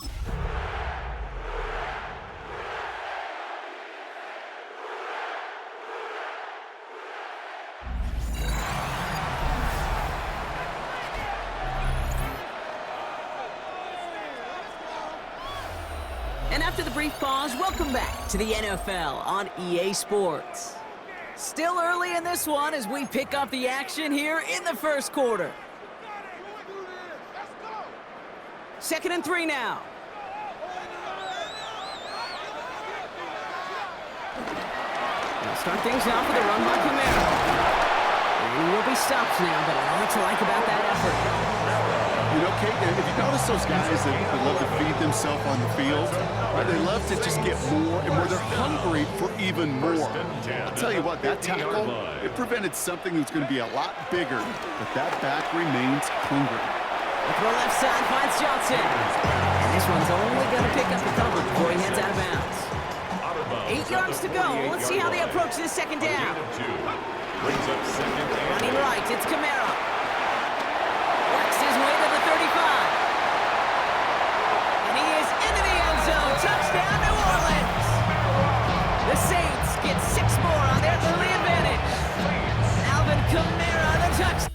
And after the brief pause, welcome back to the NFL on EA Sports. Still early in this one as we pick up the action here in the first quarter. 2nd and 3 now. We'll start things off with a run by Camaro. He will be stopped now, but a lot to like about that effort. You know, Kate, if you notice those guys that love to feed themselves on the field, right, they love to just get more and more. They're hungry for even more. I'll tell you what, that tackle, it prevented something that's going to be a lot bigger, but that back remains hungry. Up the left side finds Johnson. And this one's only going to pick up the cover before he heads out of bounds. 8 yards to go. Let's see how they approach this second down. Running right, it's Camaro. Works his way to the 35. And he is into the end zone. Touchdown, New Orleans. The Saints get 6 more on their early advantage. Alvin Kamara, the touchdown.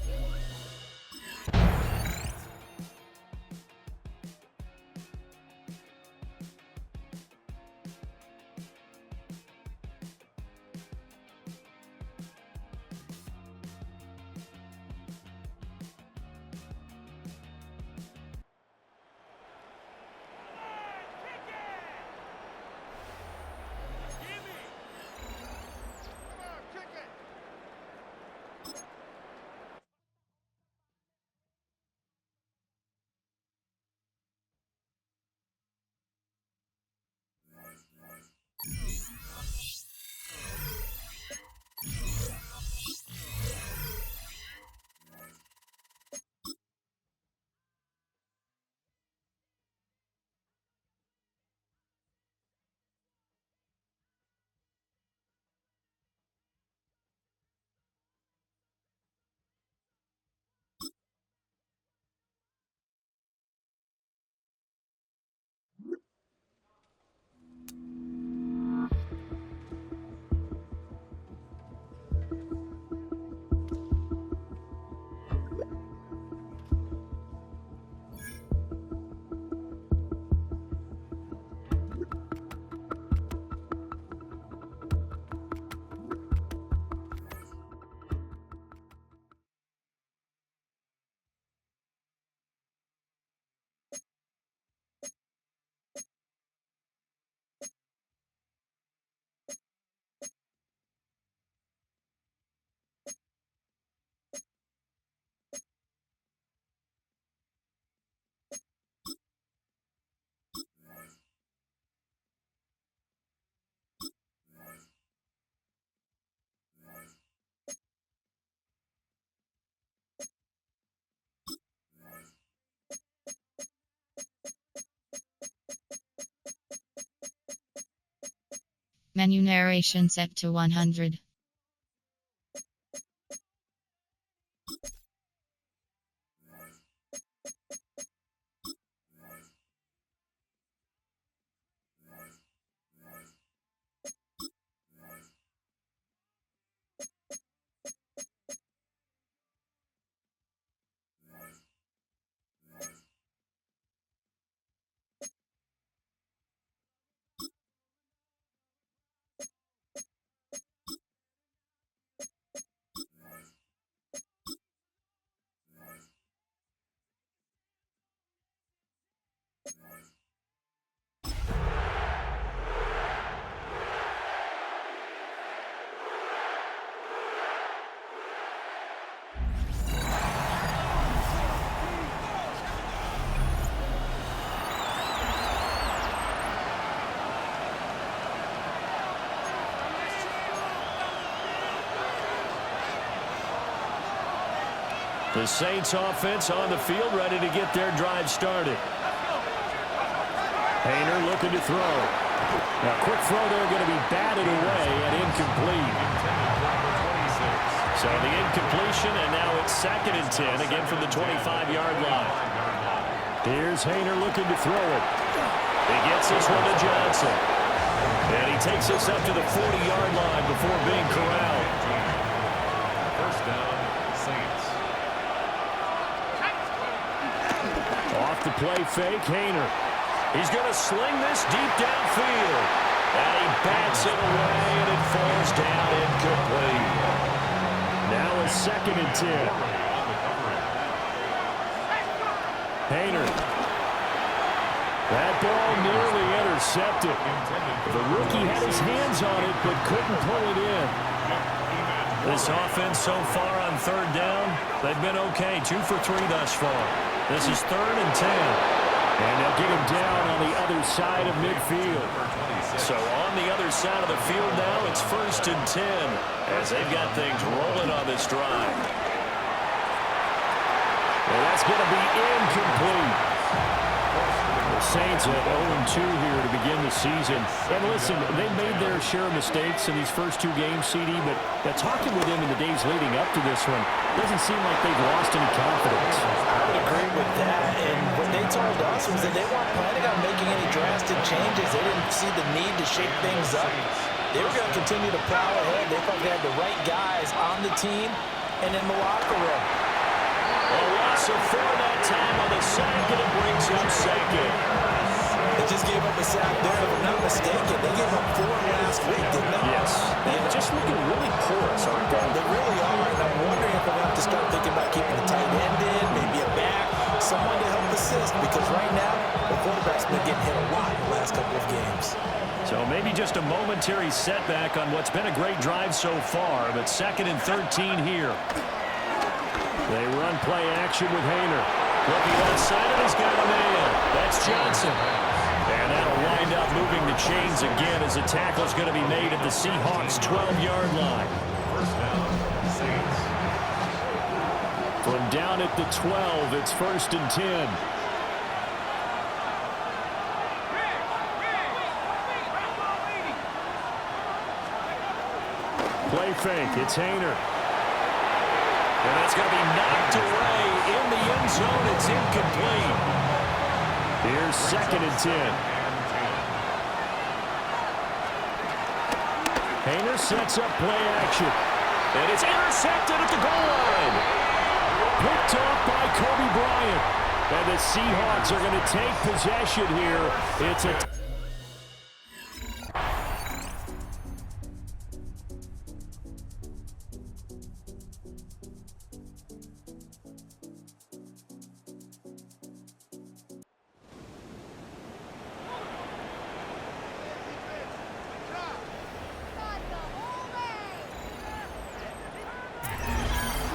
Menu narration set to 100. The Saints offense on the field, ready to get their drive started. Hayner looking to throw. A quick throw there, going to be batted away and incomplete. So the incompletion, and now it's 2nd and 10, again from the 25-yard line. Here's Hayner looking to throw it. He gets this one to Johnson. And he takes us up to the 40-yard line before being corralled. First down, Saints. Off the play fake, Hayner. He's going to sling this deep downfield. And he bats it away, and it falls down incomplete. Now a 2nd and 10. Hayner. That ball nearly intercepted. The rookie had his hands on it, but couldn't pull it in. This offense so far on 3rd down, they've been okay. 2 for 3 thus far. This is 3rd and 10. And they'll get him down on the other side of midfield. So on the other side of the field now, it's 1st and 10 as they've got things rolling on this drive. And that's going to be incomplete. The Saints at 0-2 here to begin the season. And listen, they made their share of mistakes in these first 2 games, CD, but talking with them in the days leading up to this one, doesn't seem like they've lost any confidence. I would agree with that. And what they told us was that they weren't planning on making any drastic changes. They didn't see the need to shake things up. They were going to continue to plow ahead. They thought they had the right guys on the team and in the locker room. A loss of 4 that time on the sack, and it brings up 2nd. They just gave up a sack there. If I'm not mistaken, they gave up 4 last week, didn't they? Yes. They're just looking really porous, aren't they? They really are, and I'm wondering if they'll have to start thinking about keeping the tight end in, maybe a back, someone to help assist, because right now, the quarterback's been getting hit a lot in the last couple of games. So maybe just a momentary setback on what's been a great drive so far, but 2nd and 13 here. They run play action with Hayner. Looking outside, and he's got a man. That's Johnson. And that'll wind up moving the chains again as the tackle's going to be made at the Seahawks' 12-yard line. First down, Saints. From down at the 12, it's 1st and 10. Play fake. It's Hayner. And that's going to be knocked away in the end zone. It's incomplete. Here's 2nd and 10. Hayner sets up play action. And it's intercepted at the goal line. Picked off by Kobe Bryant. And the Seahawks are going to take possession here. It's a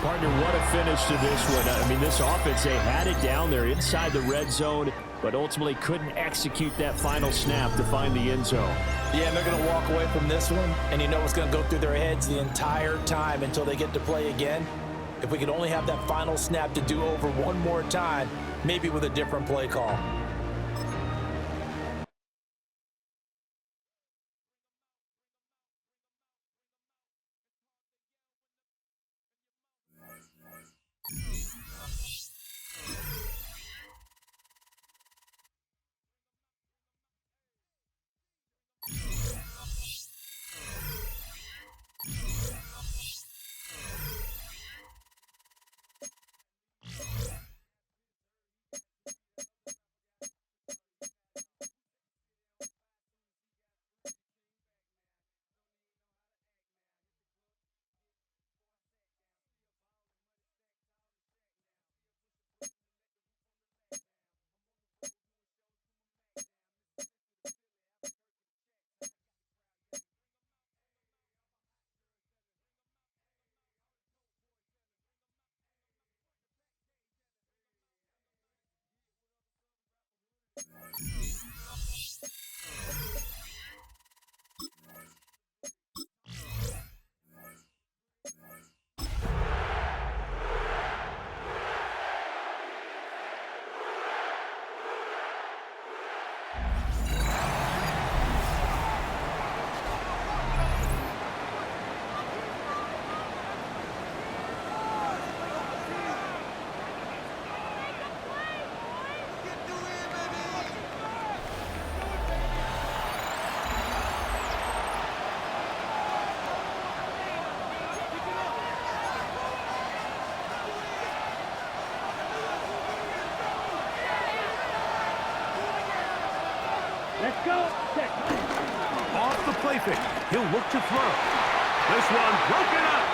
partner, what a finish to this one. I mean, this offense, they had it down there inside the red zone, but ultimately couldn't execute that final snap to find the end zone. Yeah, and they're going to walk away from this one, and you know what's going to go through their heads the entire time until they get to play again. If we could only have that final snap to do over one more time, maybe with a different play call. Let's go. Off the play fake. He'll look to throw. This one broken up.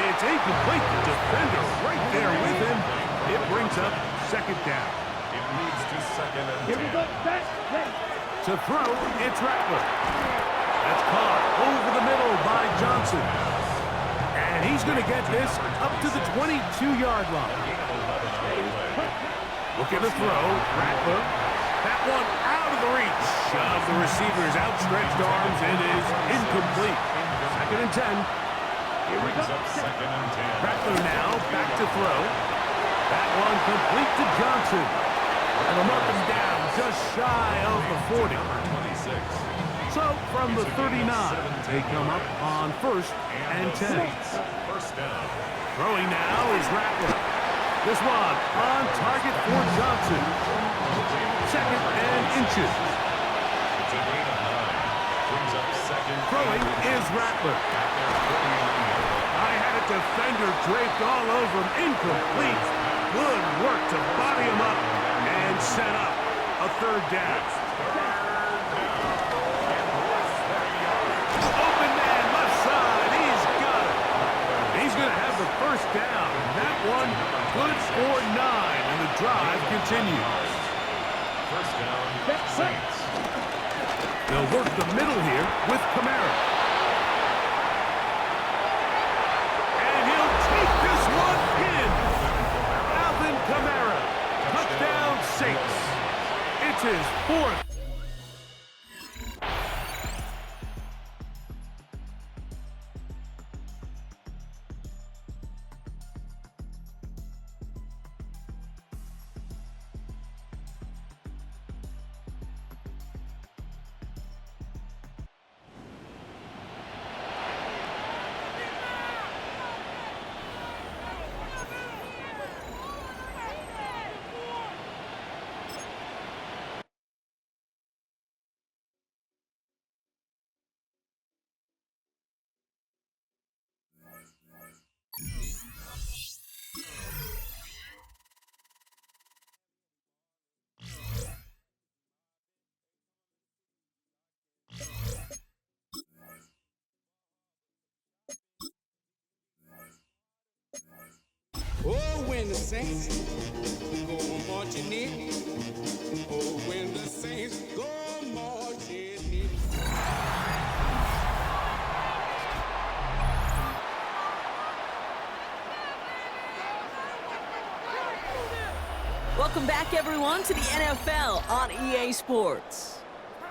It's incomplete. The defender right there with him. It brings up second down. It leads to second and 10. Here we go. To throw, it's Rattler. That's caught over the middle by Johnson. And he's going to get this up to the 22-yard line. Look at the throw. Rattler. That one out of the reach of the receiver's outstretched arms. It is incomplete. Second and 10. Here we go. Second and 10. Rattler now back to throw. That one complete to Johnson. And the mark is down just shy of the 40. Number 26. So from the 39, they come up on first and 10. First down. Throwing now is Rattler. This one on target for Johnson. Second and inches. It's a gain of 9. Brings up second. Throwing is Rattler. I had a defender draped all over him. Incomplete. Good work to body him up and set up a third down. Open man, left side. He's got it. He's going to have the first down. That one good for 9, and the drive continues. First down. Saints. They'll work the middle here with Kamara. And he'll take this one in. Alvin Kamara. Touchdown, Saints. It's his fourth. Oh, when the saints go marching in. Oh, when the saints go marching in. Welcome back, everyone, to the NFL on EA Sports.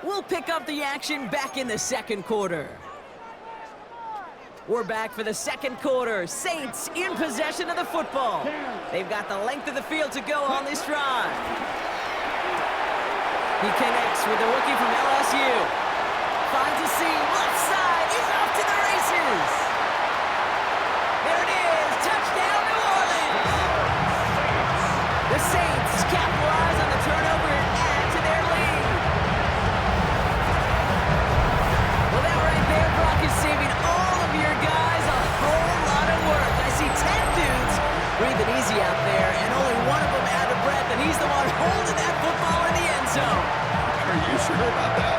We'll pick up the action back in the second quarter. We're back for the second quarter. Saints in possession of the football. They've got the length of the field to go on this drive. He connects with the rookie from LSU. Finds a seam, left side. He's off to the races. There it is. Touchdown, New Orleans. The Saints capitalize on the turnover and add to their lead. Well, that right there, Brock, is saving all of your guys a whole lot of work. I see 10 dudes breathing easy out there, and only one of them out of breath, and he's the one holding that football in the end zone. Are you sure about that?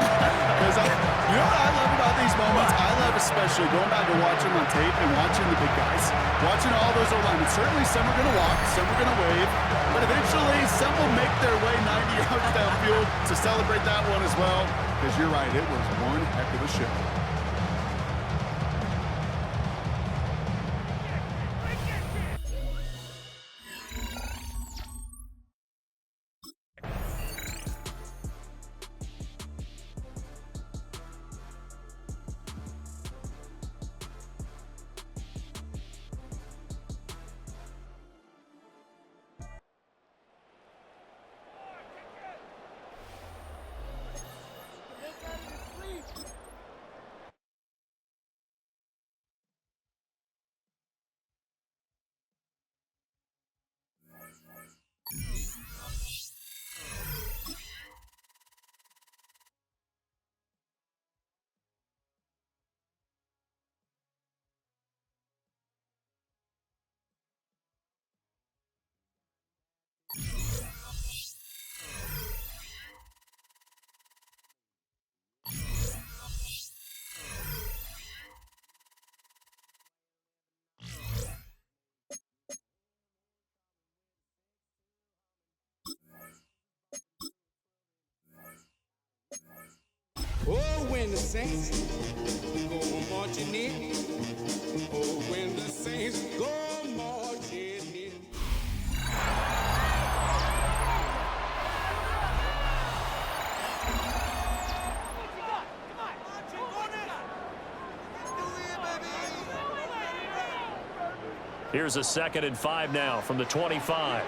Because you know what I love about these moments? I love especially going back and watching on tape and watching the big guys. Watching all those O-linemen. Certainly some are going to walk, some are going to wave, but eventually some will make their way 90 yards downfield to celebrate that one as well. Because you're right, it was one heck of a show. the saints go marching in. Oh, when the saints go marching in. Here's a 2nd and 5 now from the 25.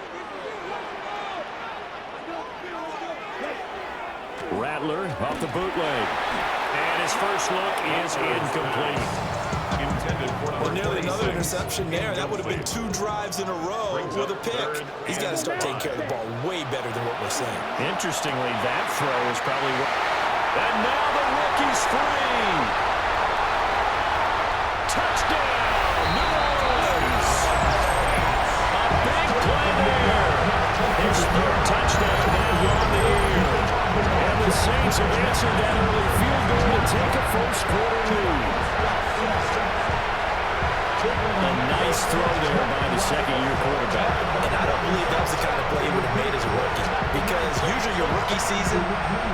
Rattler off the bootleg. And his first look is incomplete. Well, nearly another interception there. That would have been 2 drives in a row with a pick. He's got to start taking care of the ball way better than what we're saying. Interestingly, that throw is probably... And now the rookie's free. Touchdown, New Orleans. A big play there. His 3rd touchdown now on the year. And the Saints have answered that early field goal to take a first-quarter lead. A nice throw there by the second-year quarterback. And I don't believe that was the kind of play he would have made as a rookie, because usually your rookie season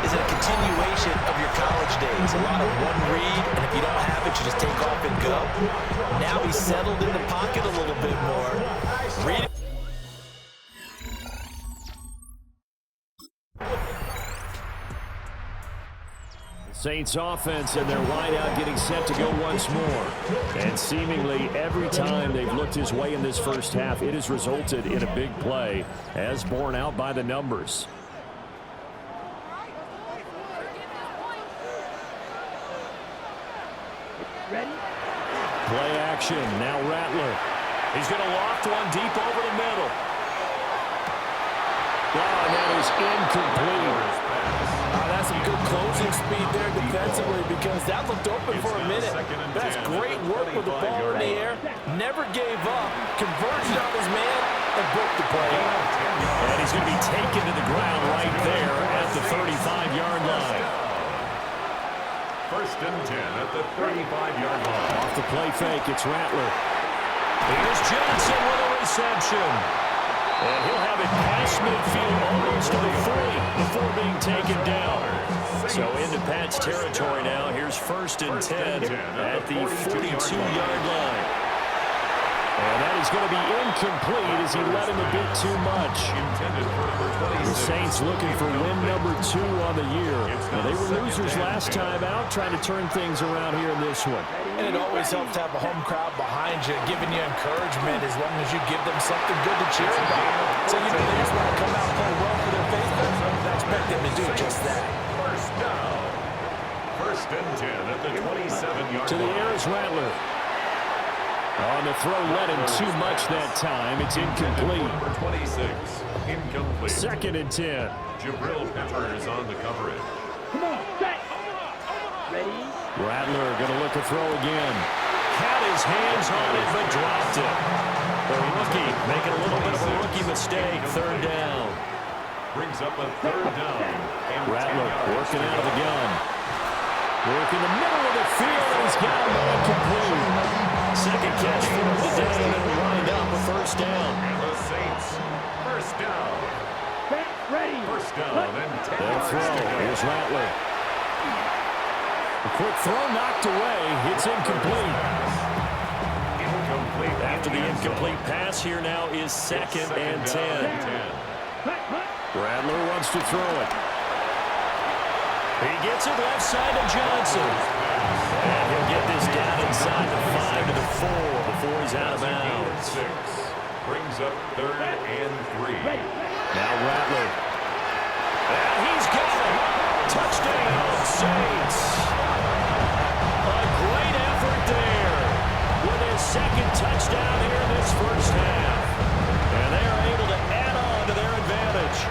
is a continuation of your college days. A lot of one read, and if you don't have it, you just take off and go. Now he's settled in the pocket a little bit more. Read it. Saints offense and their wideout getting set to go once more. And seemingly every time they've looked his way in this first half, it has resulted in a big play, as borne out by the numbers. Ready? Play action. Now Rattler. He's going to loft one deep over the middle. Oh, that is incomplete. That's some good closing speed there defensively, because that looked open for a minute. That's great work with the ball in the air. Never gave up. Converted on his man and broke the play. And he's going to be taken to the ground right there at the 35-yard line. 1st and 10 at the 35-yard line. Off the play fake, it's Rattler. Here's Johnson with a reception. And he'll have it past midfield almost to the 40 before being taken down. So into Pat's territory now. Here's 1st and 10 at the 42-yard line. And that is going to be incomplete as he let him a bit too much. The Saints looking for win number 2 on the year. Now, they were losers last time out, trying to turn things around here in this one. And it always helps to have a home crowd behind you, giving you encouragement as long as you give them something good to cheer about. So, you know, they just want to come out and play well for their faithful. I expect them to do just that. 1st down. 1st and 10 at the 27-yard line. To the air is Rattler. On the throw, led him too much that time. It's incomplete. Number 26, incomplete. 2nd and 10. Jabril Peppers on the coverage. Come on, set. Ready? Rattler going to look to throw again. Had his hands on it, but dropped it. The rookie making a little bit of a rookie mistake. 3rd down. Brings up a 3rd down. Rattler working out of the gun. Working the middle of the field. He's got him incomplete. 2nd catch for the day, and it'll wind up a 1st down. The Saints, 1st down. Ready? 1st down and 10 They'll yards throw. to go. Here's Rattler. A quick throw knocked away. It's incomplete. Incomplete. After the incomplete pass, here now is 2nd and 10. Rattler wants to throw it. He gets it left side to Johnson. And he'll get this down inside the 5 to the 4 before he's out of bounds. 6 brings up 3rd and 3. Now Rattler. And he's got it. Touchdown, Saints. A great effort there with his 2nd touchdown here in this first half. And they are able to add on to their advantage.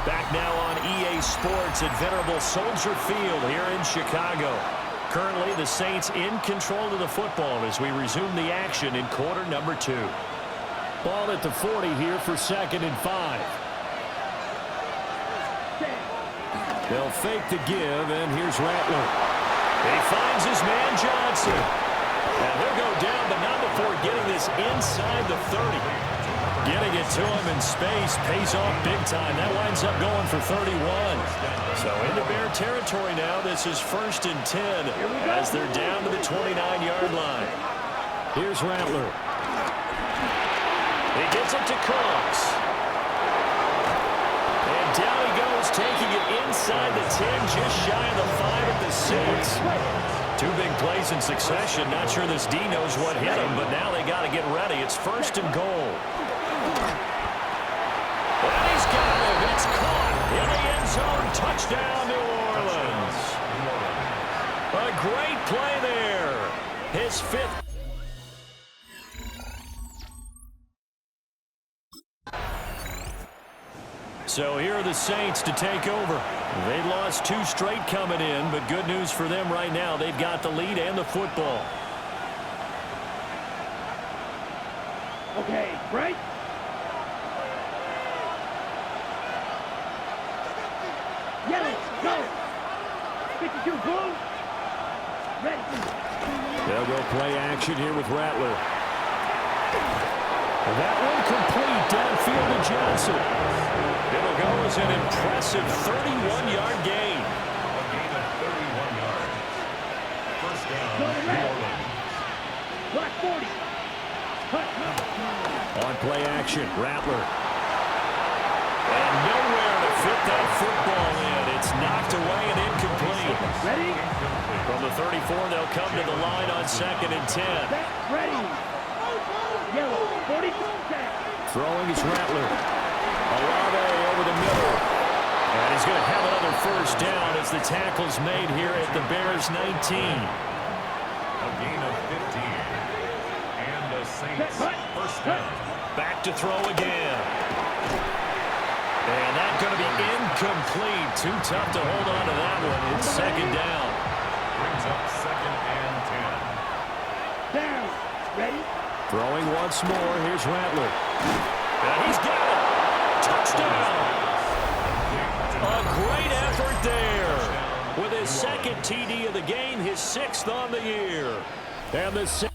Back now on EA Sports at venerable Soldier Field here in Chicago. Currently, the Saints in control of the football as we resume the action in quarter number 2. Ball at the 40 here for 2nd and 5. They'll fake the give, and here's Rattler. He finds his man Johnson. And he'll go down, but not before getting this inside the 30. Getting it to him in space pays off big time. That winds up going for 31. So into Bear territory now. This is 1st and 10 as they're down to the 29-yard line. Here's Rattler. He gets it to Cooks. And down he goes, taking it inside the 10, just shy of the 5 at the 6. 2 big plays in succession. Not sure this D knows what hit him, but now they got to get ready. It's 1st and goal. And he's got him. It's caught in the end zone. Touchdown, New Orleans. A great play there. His 5th. So here are the Saints to take over. They lost 2 straight coming in, but good news for them right now. They've got the lead and the football. Okay, right? Yellow, go! 52 blue. Ready. They'll go play action here with Rattler. That one complete downfield to Johnson. It'll go as an impressive 31-yard gain. A gain of 31 yards. First down, New Orleans. Black 40. On play action, Rattler. And nowhere to fit that football in. It's knocked away and incomplete. Ready? From the 34, they'll come to the line on 2nd and 10. Ready. Yellow, 40. Throwing is Rattler. Olave over the middle. And he's going to have another first down as the tackle's made here at the Bears 19. A gain of 15. And the Saints first down. Back to throw again. And that's going to be incomplete. Too tough to hold on to that one. It's 2nd down. Brings up 2nd and 10. Down. Ready? Throwing once more. Here's Rattler. And he's got it. Touchdown. A great effort there. With his 2nd TD of the game, his 6th on the year. And the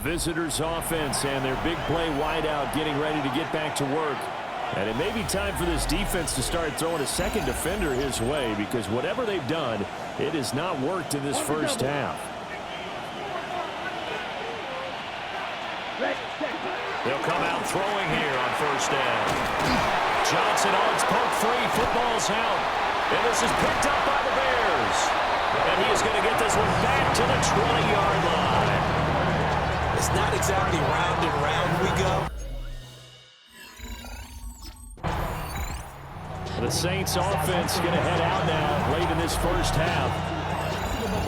visitors' offense and their big play wideout getting ready to get back to work. And it may be time for this defense to start throwing a second defender his way, because whatever they've done, it has not worked in this first half. They'll come out throwing here on first down. Johnson on its poke free. Football's out. And this is picked up by the Bears. And he is going to get this one back to the 20-yard line. It's not exactly round and round we go. The Saints offense going to head out now late in this first half.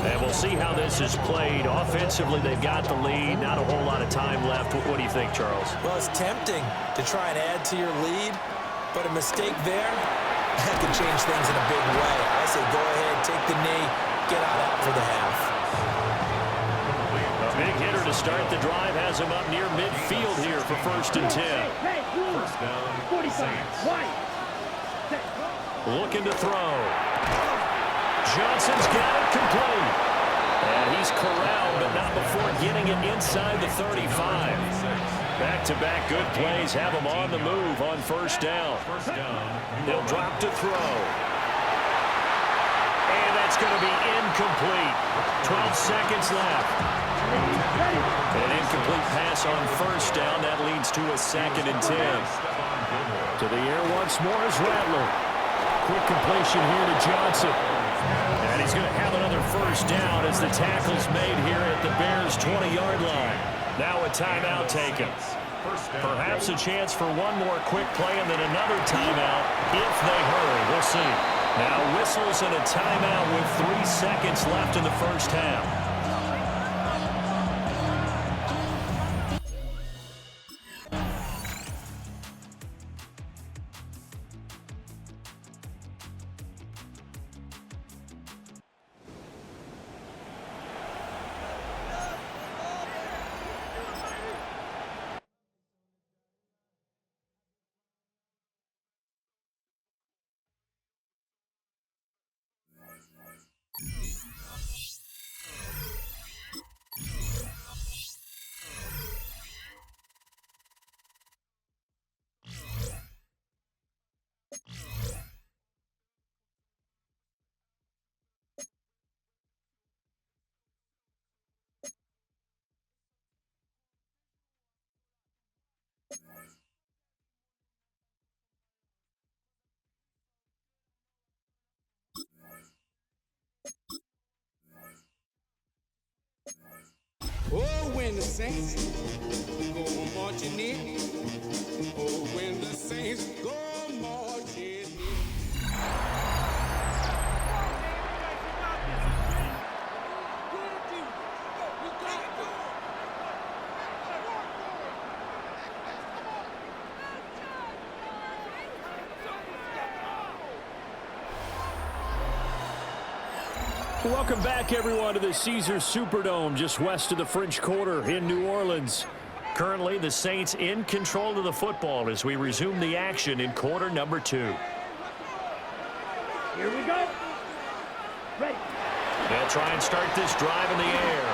And we'll see how this is played. Offensively, they've got the lead. Not a whole lot of time left. What do you think, Charles? Well, it's tempting to try and add to your lead, but a mistake there, that could change things in a big way. I say go ahead, take the knee, get out for the half. A big hitter to start the drive has him up near midfield here for 1st and 10. First down, 45. Saints. White. Looking to throw. Johnson's got it complete. And he's corralled, but not before getting it inside the 35. Back-to-back good plays have him on the move on first down. They'll drop to throw. And that's going to be incomplete. 12 seconds left. An incomplete pass on first down. That leads to a 2nd and 10. To the air once more is Rattler. Quick completion here to Johnson. And he's going to have another first down as the tackle's made here at the Bears' 20-yard line. Now a timeout taken. Perhaps a chance for one more quick play and then another timeout if they hurry. We'll see. Now whistles and a timeout with 3 seconds left in the first half. when the saints go marching in. Oh, when the saints go marching in. Welcome back, everyone, to the Caesars Superdome just west of the French Quarter in New Orleans. Currently, the Saints in control of the football as we resume the action in quarter number 2. Here we go. Ready. They'll try and start this drive in the air.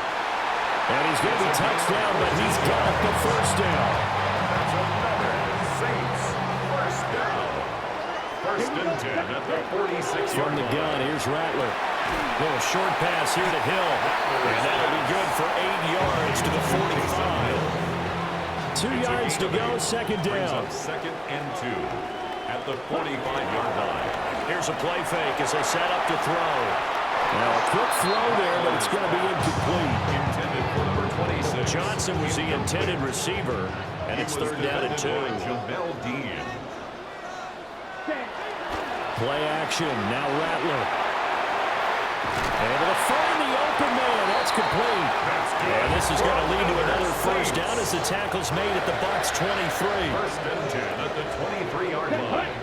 And he's going to be touchdown, but he's got the first down. That's another Saints first down. First and 10 at the 46-yard From the line. gun, here's Rattler. Little short pass here to Hill. And that'll be good for 8 yards to the 45. 2 yards to go, second Brings down. up second and 2 at the 45-yard line. Here's a play fake as they set up to throw. Now a quick throw there, but it's going to be incomplete. Intended for number 26. Johnson was the intended receiver, and it's third down and 2. Jamel Dean. Play action, now Rattler. Able to find the open man. That's complete. And this is going to lead to another first down as the tackle's made at the Bucs 23. First and 10 at the 23-yard line.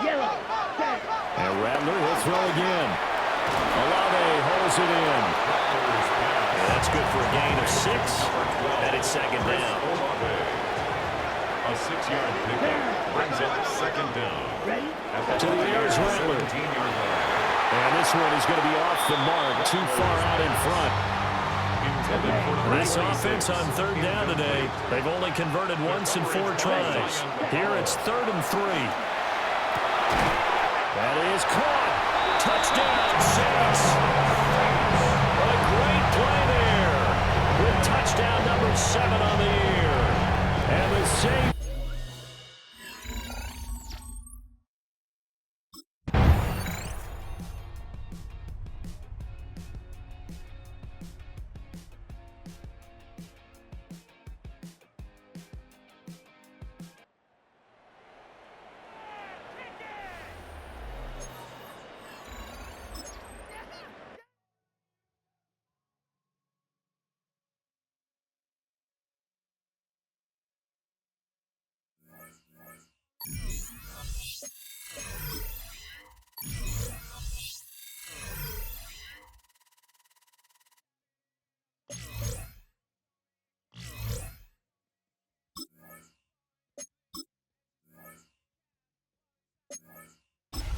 Yellow. Set. And Rattler will throw again. Olave holds it in. And that's good for a gain of 6. And it's second down. A 6-yard pickup brings up second down. Ready. To the air is Rattler. 17-yard line. And this one is going to be off the mark, too far out in front. Intended for number This 26. offense on third down today, they've only converted once in 4 tries. Here it's 3rd and 3. That is caught. Touchdown, Saints. What a great play there. With touchdown number 7 on the year. And the Saints.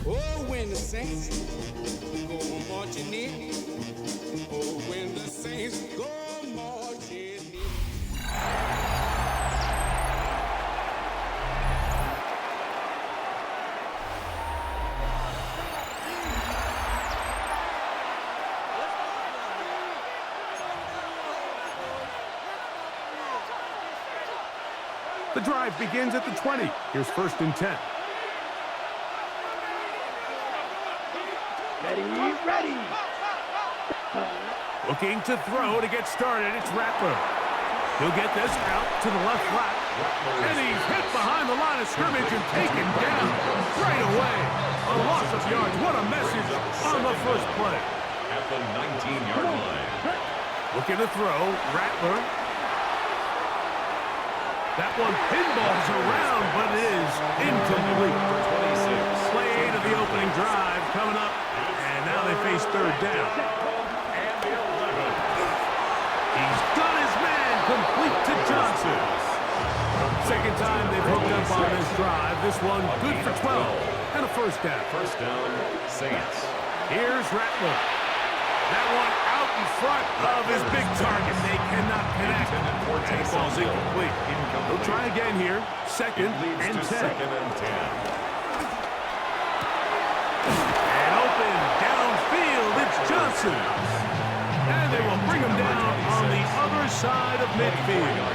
Oh, when the saints go marching in. Oh, when the saints go marching in. The drive begins at the 20. Here's first and 10. Ready. Looking to throw to get started. It's Rattler. He'll get this out to the left flat. And he's hit behind the line of scrimmage and taken down right away. A loss of yards. What a message on the first play. At the 19-yard line. Looking to throw. Rattler. That one pinballs around, but it is incomplete. 26. Play 8 of the opening drive coming up. And now they face third down. And the 11. He's done his man, complete to Johnson. Second time they've hooked up on this drive. This one good for 12 and a first down. First down, Saints. Here's Rattler. That one out in front of his big target. They cannot connect. And the ball's incomplete. They'll try again here. Second and 10. Second and 10. And open downfield, it's Johnson. And they will bring him down on the other side of midfield.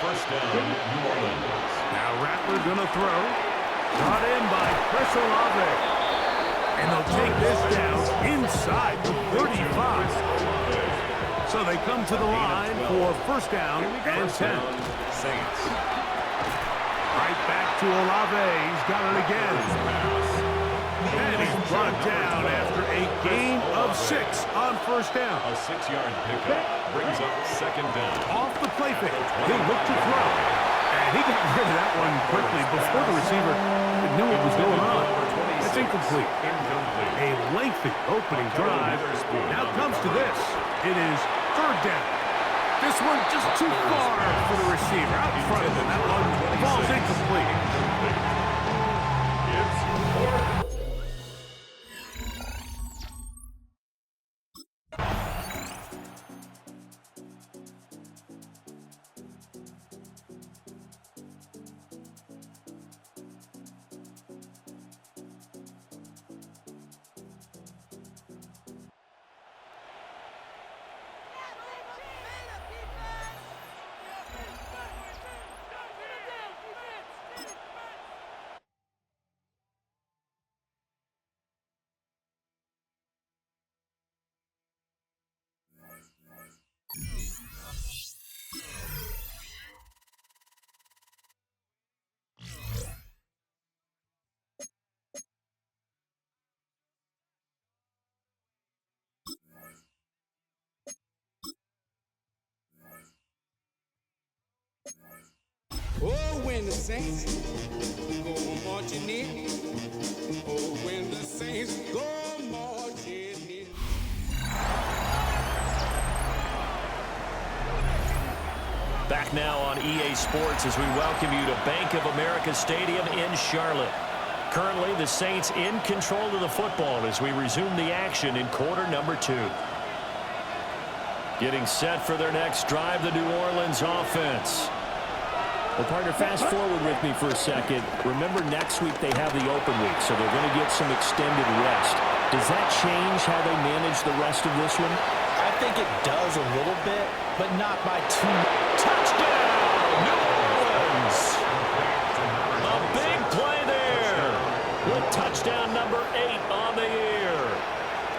First down, New Orleans. Now Rattler gonna throw. Brought in by Chris Olave. And they'll take this down inside the 35. They come to the line for first down and 10. Saints. Right back to Olave. He's got it again. And he's brought down after a gain of 6 on first down. A 6-yard pickup brings up second down. Off the play fake. He'll look to throw. And he got rid of that one quickly before the receiver knew what was going on. It's incomplete. A lengthy opening drive. Now comes to this. It is third down. This one just too far for the receiver. Out in front of him. That one falls incomplete. It's fourth. Oh, when the saints go marching in. Oh, when the saints go marching in. Back now on EA Sports as we welcome you to Bank of America Stadium in Charlotte. Currently, the Saints in control of the football as we resume the action in quarter number 2. Getting set for their next drive, the New Orleans offense. Well, partner, fast forward with me for a second. Remember, next week they have the open week, so they're going to get some extended rest. Does that change how they manage the rest of this one? I think it does a little bit, but not by too much. Touchdown, New Orleans! A big play there with touchdown number 8 on the year.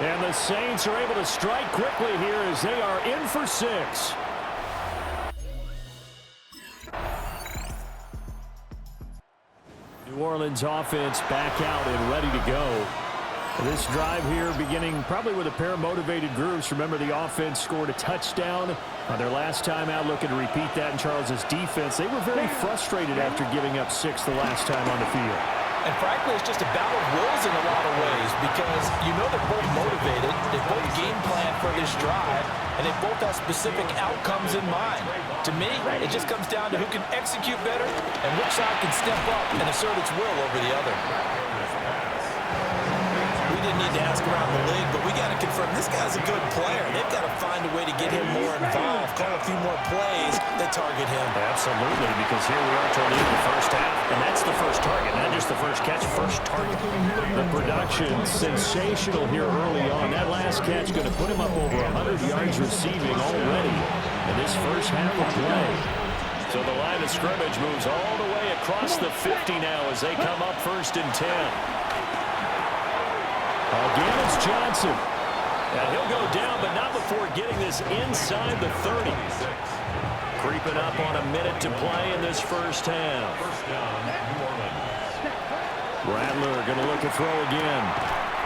And the Saints are able to strike quickly here as they are in for 6. New Orleans offense back out and ready to go. This drive here beginning probably with a pair of motivated groups. Remember, the offense scored a touchdown on their last time out, looking to repeat that in Charles's defense. They were very frustrated after giving up 6 the last time on the field. And frankly, it's just a battle of wills in a lot of ways because you know they're both motivated, they both game plan for this drive, and they both have specific outcomes in mind. To me, it just comes down to who can execute better and which side can step up and assert its will over the other. We didn't need to ask around the league, but we got to confirm this guy's a good player. They've got to find a way to get him more involved, call a few more plays that target him. Absolutely, because here we are toward the end of the first half, and that's the first target, not just the first catch, first target. The production sensational here early on. That last catch going to put him up over 100 yards receiving already in this first half of play. So the line of scrimmage moves all the way across the 50 now as they come up first and 10. Again, it's Johnson. And he'll go down, but not before getting this inside the 30. Creeping up on a minute to play in this first half. Rattler going to look to throw again.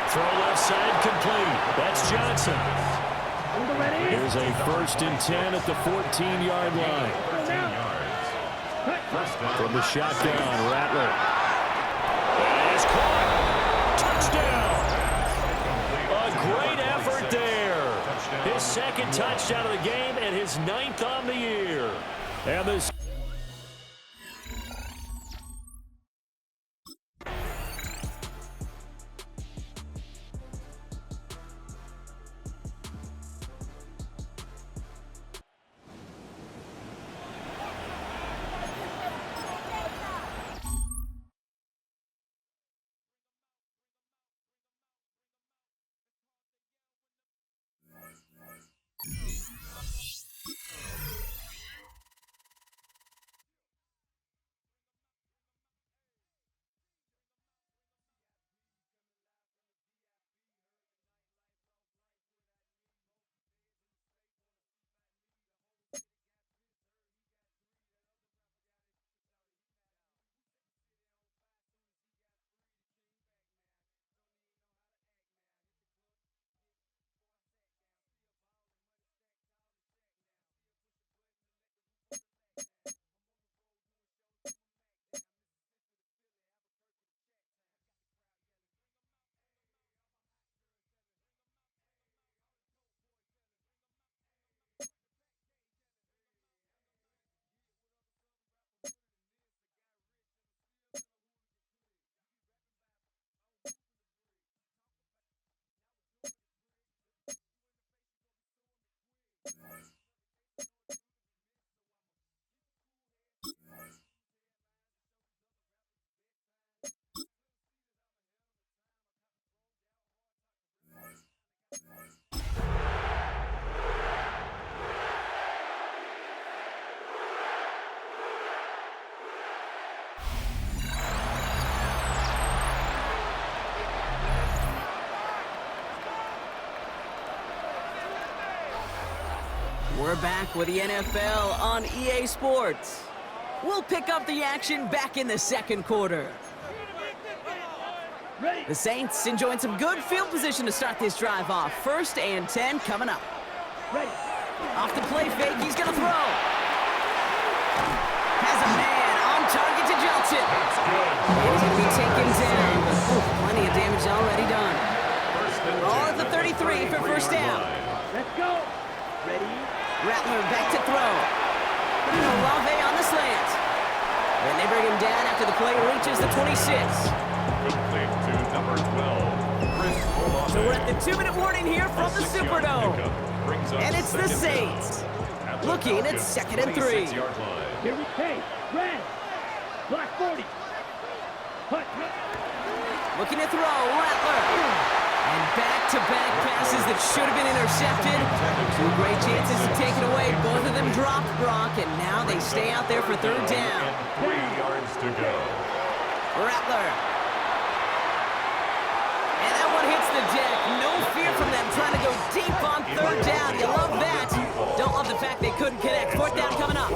Throw left side complete. That's Johnson. Here's a first and 10 at the 14-yard line. From the shotgun, Rattler. And it's caught. Touchdown. Great effort there. His second touchdown of the game and his 9th on the year. And this We're back with the NFL on EA Sports. We'll pick up the action back in the second quarter. The Saints enjoying some good field position to start this drive off. 1st and 10 coming up. Off the play fake, he's going to throw. Has a man on target to Johnson. He's going to be taken down. Plenty of damage already done. All at the 33 for first down. Let's go. Ready? Rattler back to throw. Olave on the slant. And they bring him down after the play reaches the 26. Complete to number 12, Chris Olave. So we're at the 2-minute warning here from the Superdome. And it's the Saints. Looking at 2nd and 3. Here we take. Red. Block 40. Hut. Looking to throw. Rattler. And back-to-back passes that should have been intercepted. 2 great chances to take it away. Both of them dropped, Brock, and now they stay out there for 3rd down. 3 yards to go. Rattler. And that one hits the deck. No fear from them trying to go deep on 3rd down. You love that. Don't love the fact they couldn't connect. 4th down coming up.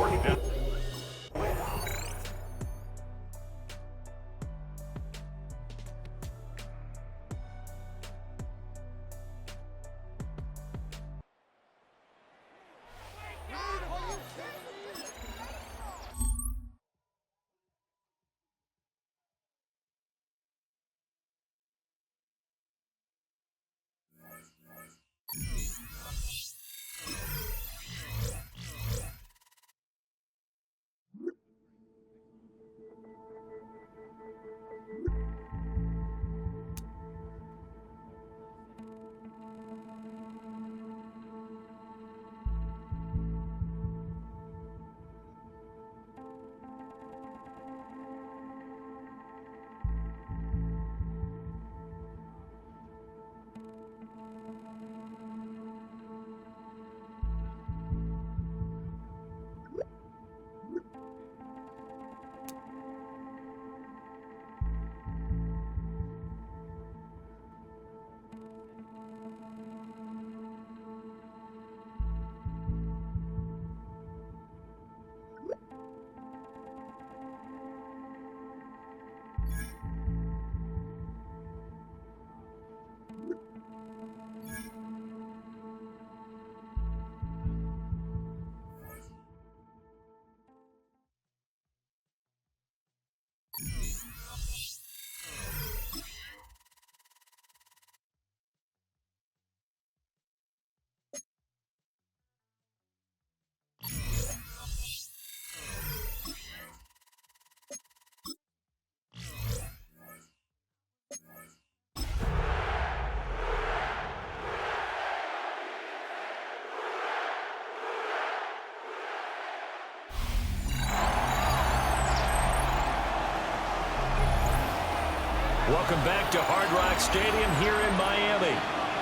Welcome back to Hard Rock Stadium here in Miami.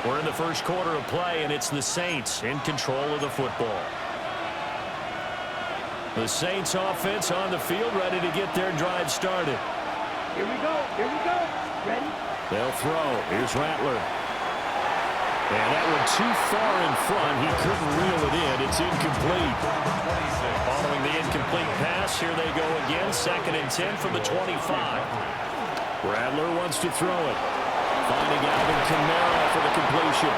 We're in the first quarter of play, and it's the Saints in control of the football. The Saints offense on the field, ready to get their drive started. Here we go. Here we go. Ready? They'll throw. Here's Rattler. And that one too far in front. He couldn't reel it in. It's incomplete. Following the incomplete pass, here they go again. 2nd and 10 from the 25. Rattler wants to throw it. Finding Alvin Kamara for the completion.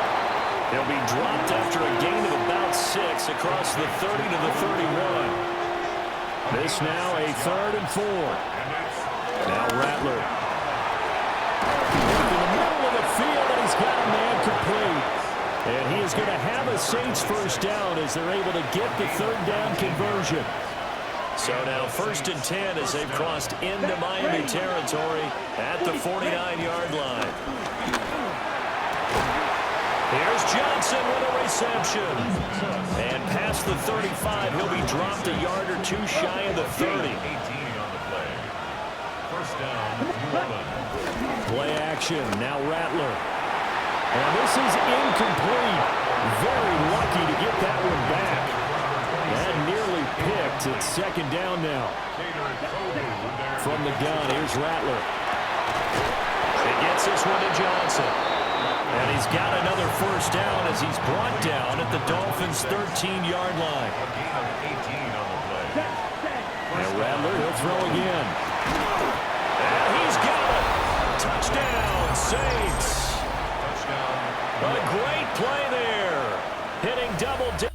He'll be dropped after a gain of about 6 across the 30 to the 31. This now a 3rd and 4. Now Rattler. In the middle of the field, and he's got a man complete. And he is going to have a Saints first down as they're able to get the 3rd down conversion. So now 1st and 10 as they've crossed into Miami territory at the 49-yard line. Here's Johnson with a reception. And past the 35, he'll be dropped a yard or 2 shy of the 30. 18 on the play. First down, 11. Play action, now Rattler. And this is incomplete. Very lucky to get that one back. That nearly picked. It's 2nd down now. From the gun, here's Rattler. It gets this one to Johnson. And he's got another first down as he's brought down at the Dolphins' 13-yard line. A gain of 18 on the play. And Rattler, he'll throw again. And he's got it. Touchdown, Saints. Touchdown. A great play there. Hitting double digits.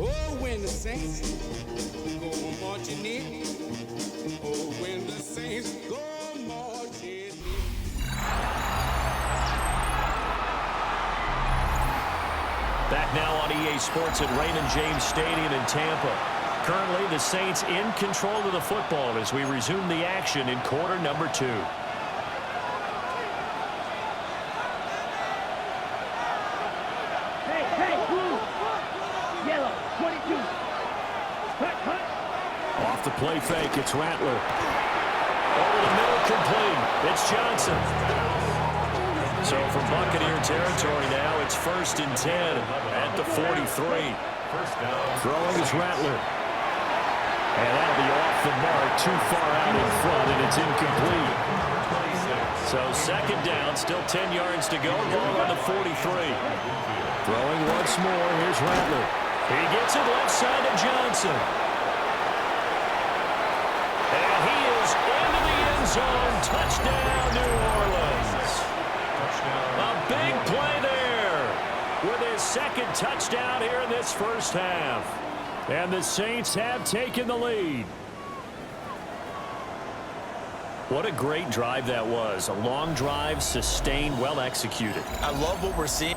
Oh, when the Saints go marching in. Oh, when the Saints go marching in. Back now on EA Sports at Raymond James Stadium in Tampa. Currently, the Saints in control of the football as we resume the action in quarter number 2. Hey, blue. Yellow, 22. Cut. Off the play fake, it's Rattler. Over the middle, complete. It's Johnson. So from Buccaneer territory now, it's 1st and 10 at the 43. First down. Throwing is Rattler. And that'll be off the mark, too far out in front, and it's incomplete. So 2nd down, still 10 yards to go, ball on the 43. Throwing once more, here's Rattler. He gets it left side to Johnson. And he is into the end zone. Touchdown, New Orleans. A big play there with his 2nd touchdown here in this first half. And the Saints have taken the lead. What a great drive that was. A long drive, sustained, well executed. I love what we're seeing.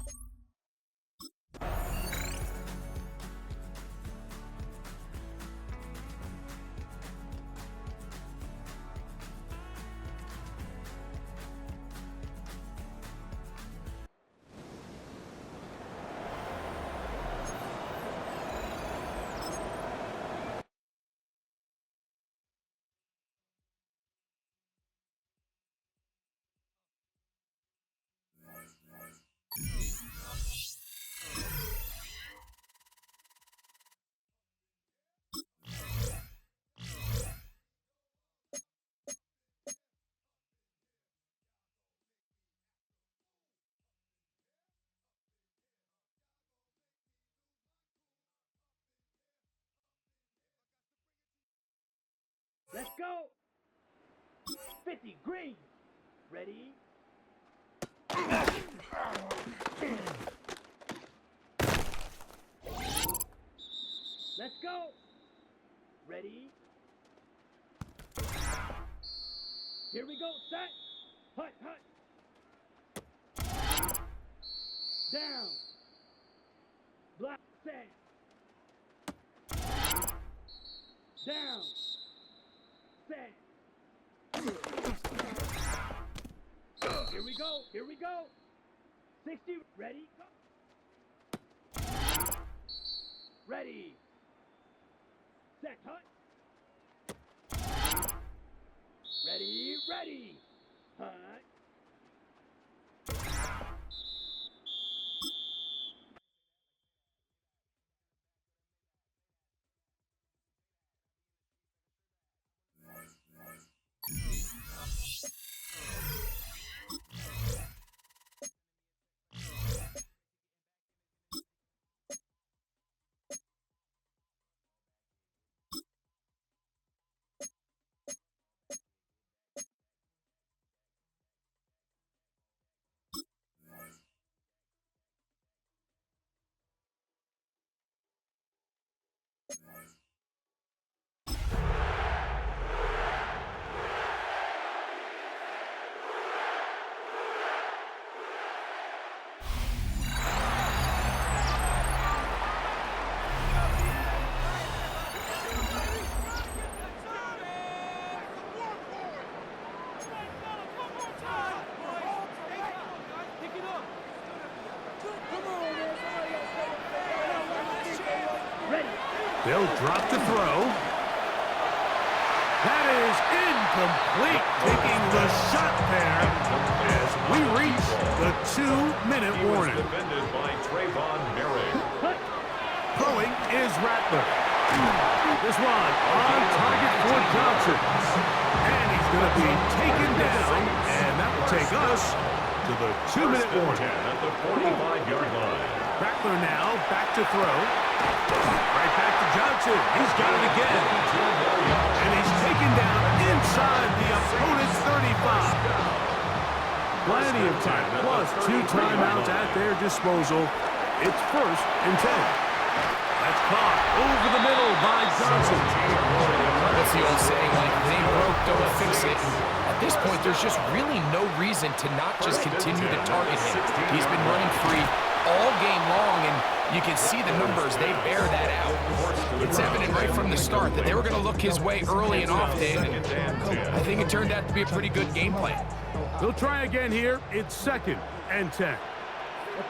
Let's go. 50, green. Ready? Let's go. Ready? Here we go, set. Hut. Down. Block, set. Down. Set. Here we go. 60, ready, go. Ready. Set, hut. Ready. Hut. They'll drop the throw. That is incomplete, taking the shot there as we reach the 2-minute warning. Defended by Trayvon Merrick. Throwing is Rattler. This one on target for Johnson. And he's going to be taken down, and that will take us to the 2-minute warning. At the 45-yard line. Rattler now back to throw. Right back to Johnson. He's got it again. And he's taken down inside the opponent's 35. Plenty of time, plus 2 timeouts at their disposal. It's 1st and 10. That's caught over the middle by Johnson. What's the old saying, like, if it ain't broke, don't fix it. At this point, there's just really no reason to not just continue to target him. He's been running free all game long, and you can see the numbers. They bear that out. It's evident right from the start that they were going to look his way early and often, and I think it turned out to be a pretty good game plan. They'll try again here. It's 2nd and 10.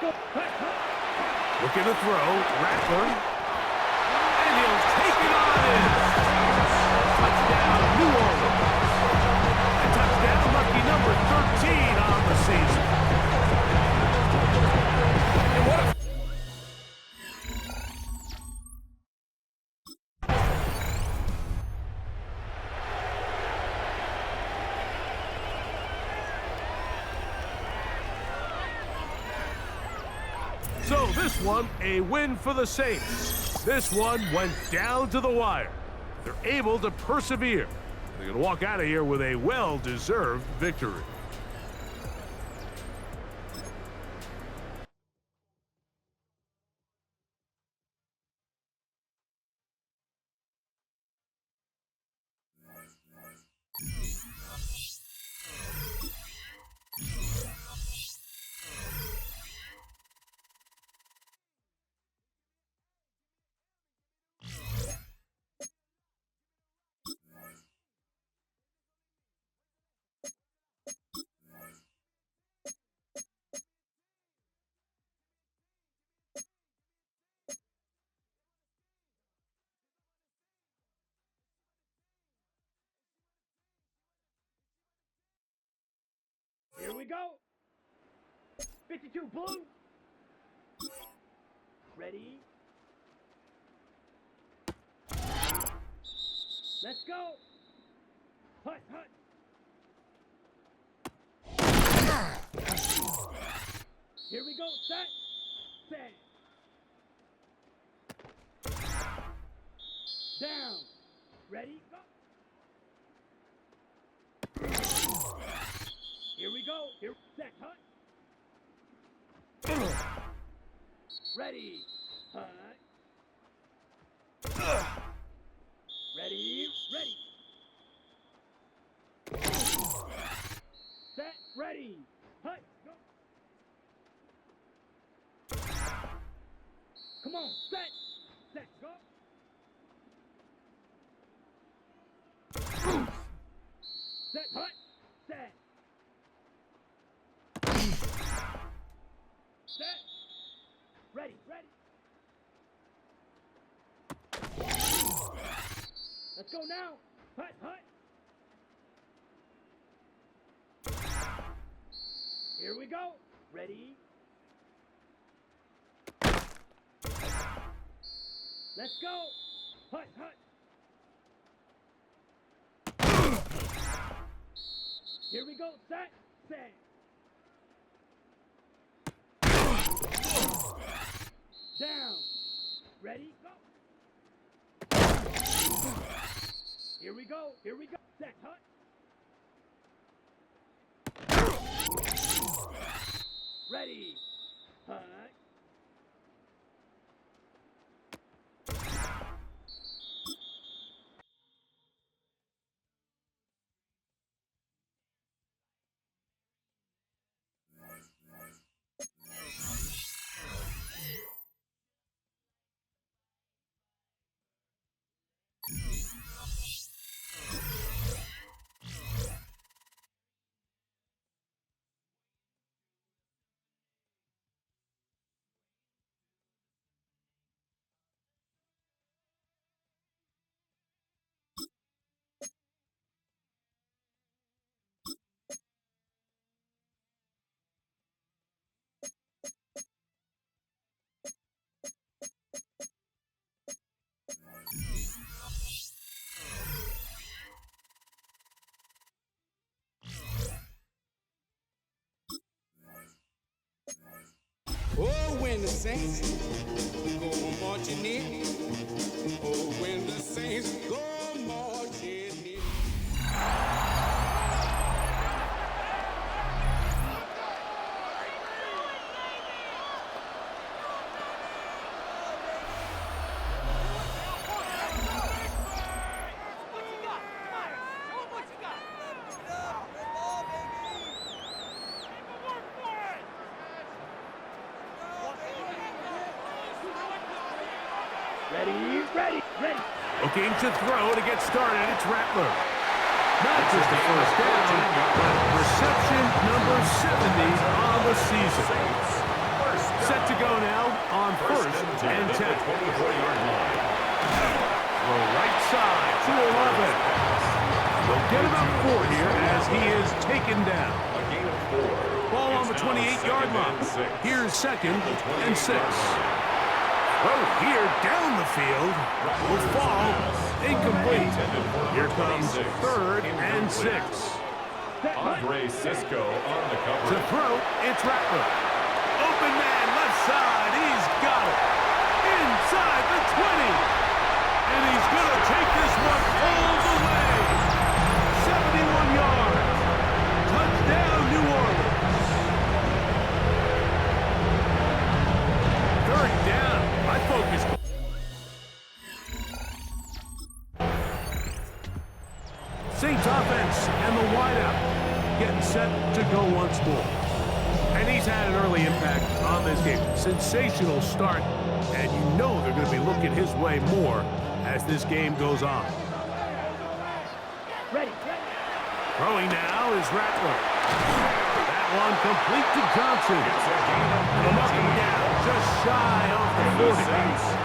Looking to throw. Rattler. And he'll take it on in. Touchdown, New Orleans. A touchdown, lucky number 13 on the season. And what a So this one, a win for the Saints. This one went down to the wire. They're able to persevere. They're going to walk out of here with a well-deserved victory. Here we go. 52 blue. Ready. Let's go. Hut, hut. Here we go. Set. Down. Ready. Go. Here we go. Here. Set. Hut. Ready. Hut. Ready. Ready. Set. Ready. Hut. Go. Come on. Set. Set. Go. Set. Hut. Set. Set. Ready. Ready. Let's go now. Hut. Hut. Here we go. Ready. Let's go. Hut. Hut. Here we go. Set. Set. Down. Ready? Go. Here we go. Here we go. Set. Hut. Ready. Hut. saints go marching in. Oh, when the saints go marching in. Looking to throw to get started. It's Rattler. Not just the first down, but reception number 70 on the season. Set to go now on first and 10. Throw right side to 11. They'll get about 4 here as he is taken down. Ball on the 28-yard line. Here's second and 6. Throw here down the field will fall incomplete. Here comes third and 6. Andre Cisco on the cover. To throw, it's Rattler. Open man, left side. He's got it. Inside the 20. And he's going to take this one all the way. 71 yards. Touchdown, New Orleans. Third down. I focus. Saints offense and the wideout getting set to go once more. And he's had an early impact on this game. Sensational start, and you know they're going to be looking his way more as this game goes on. Throwing now is Rattler. That one complete to Johnson. Knocking down just shy of the 40.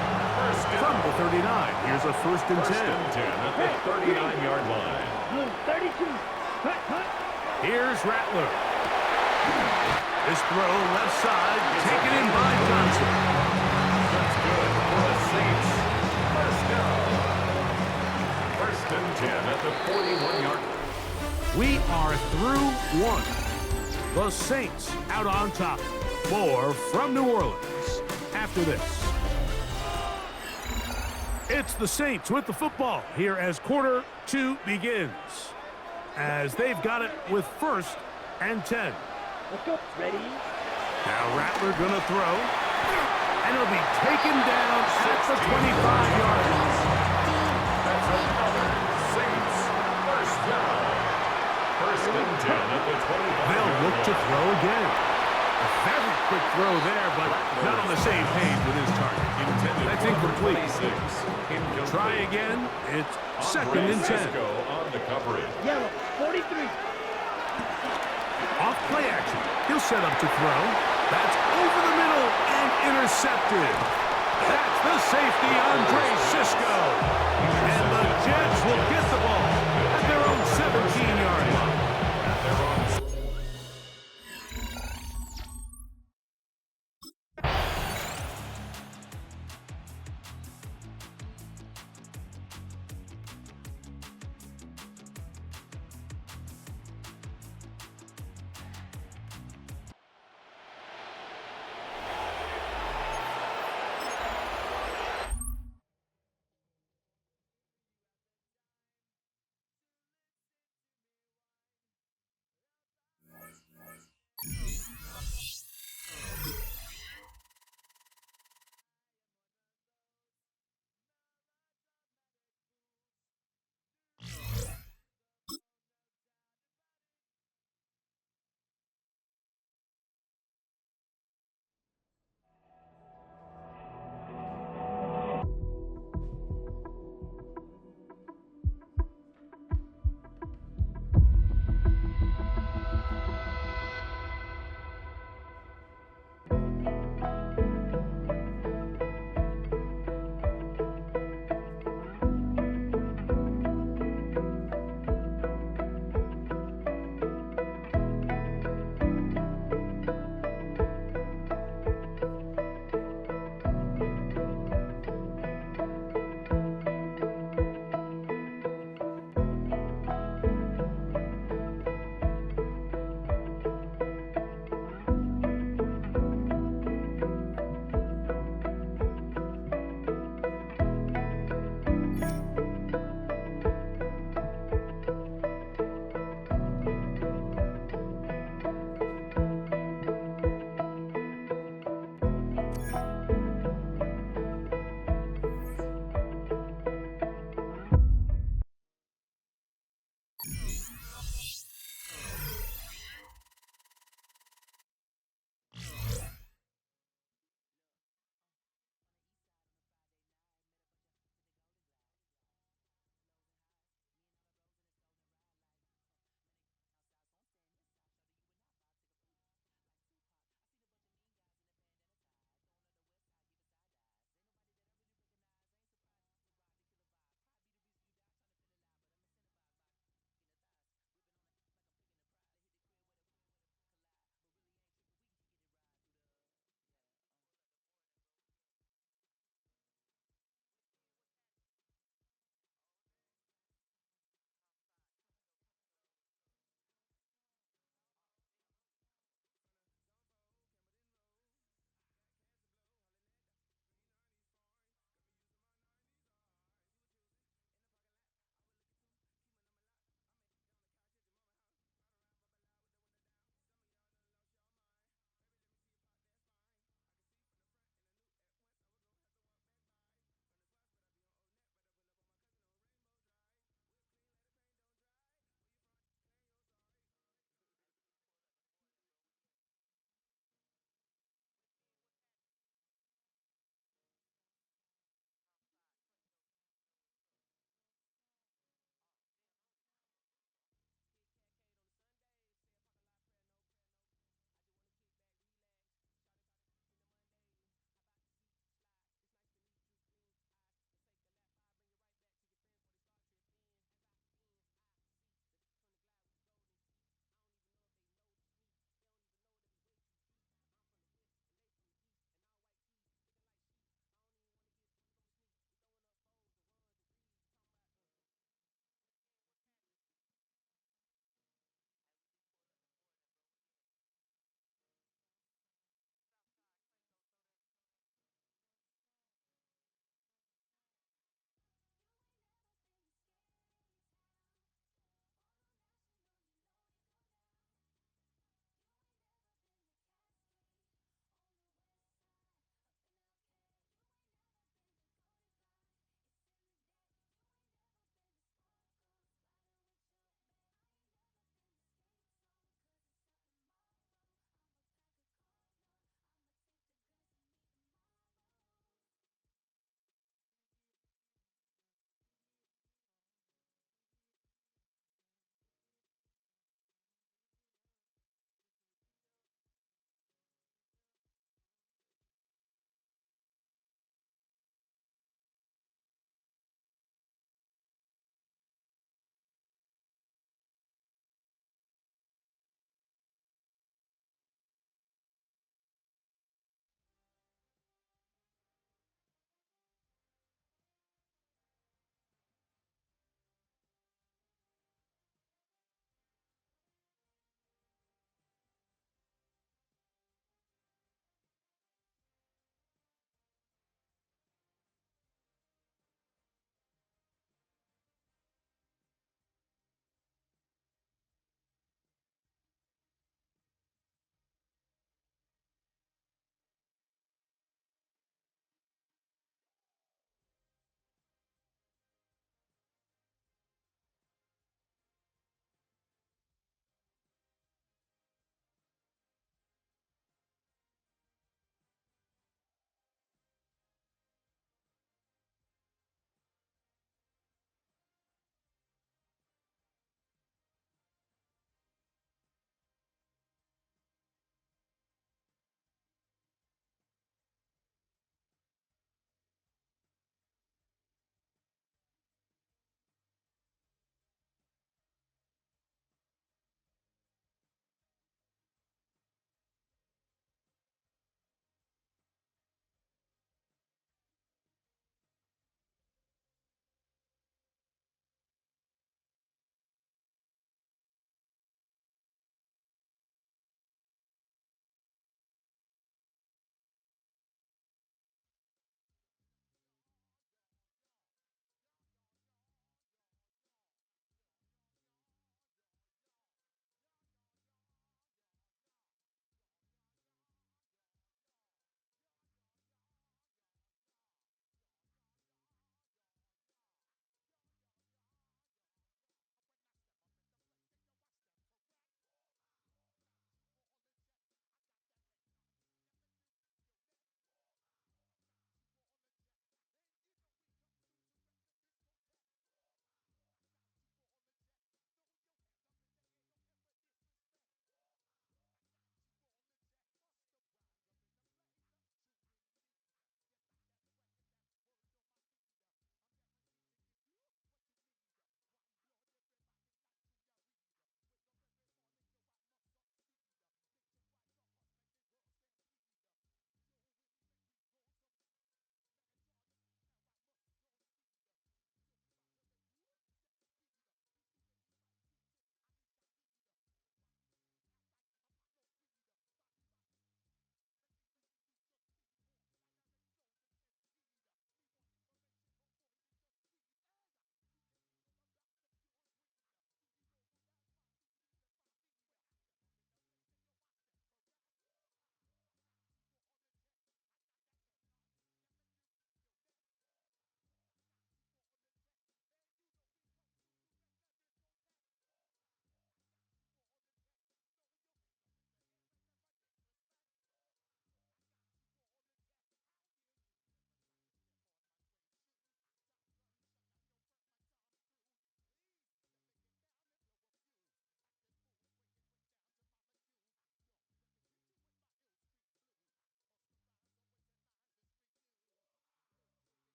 From the 39, here's a first and 10. At the 39-yard line. 32. Here's Rattler. This throw left side, taken in by Johnson. That's good for the Saints. First down. First and 10 at the 41-yard line. We are through one. The Saints out on top. More from New Orleans after this. It's the Saints with the football here as quarter 2 begins. As they've got it with first and 10. Let's go. Ready? Now Rattler gonna throw. And it'll be taken down at the 25-yard line. That's another Saints first down. First and 10 at the 25. They'll look to throw again. A very quick throw there, but not on the same page with his target. That's incomplete. Try again. It's second and 10. On the coverage. Yellow. 43. Off play action. He'll set up to throw. That's over the middle and intercepted. That's the safety, Andre Cisco. And the Jets will get the ball at their own 17-yard line.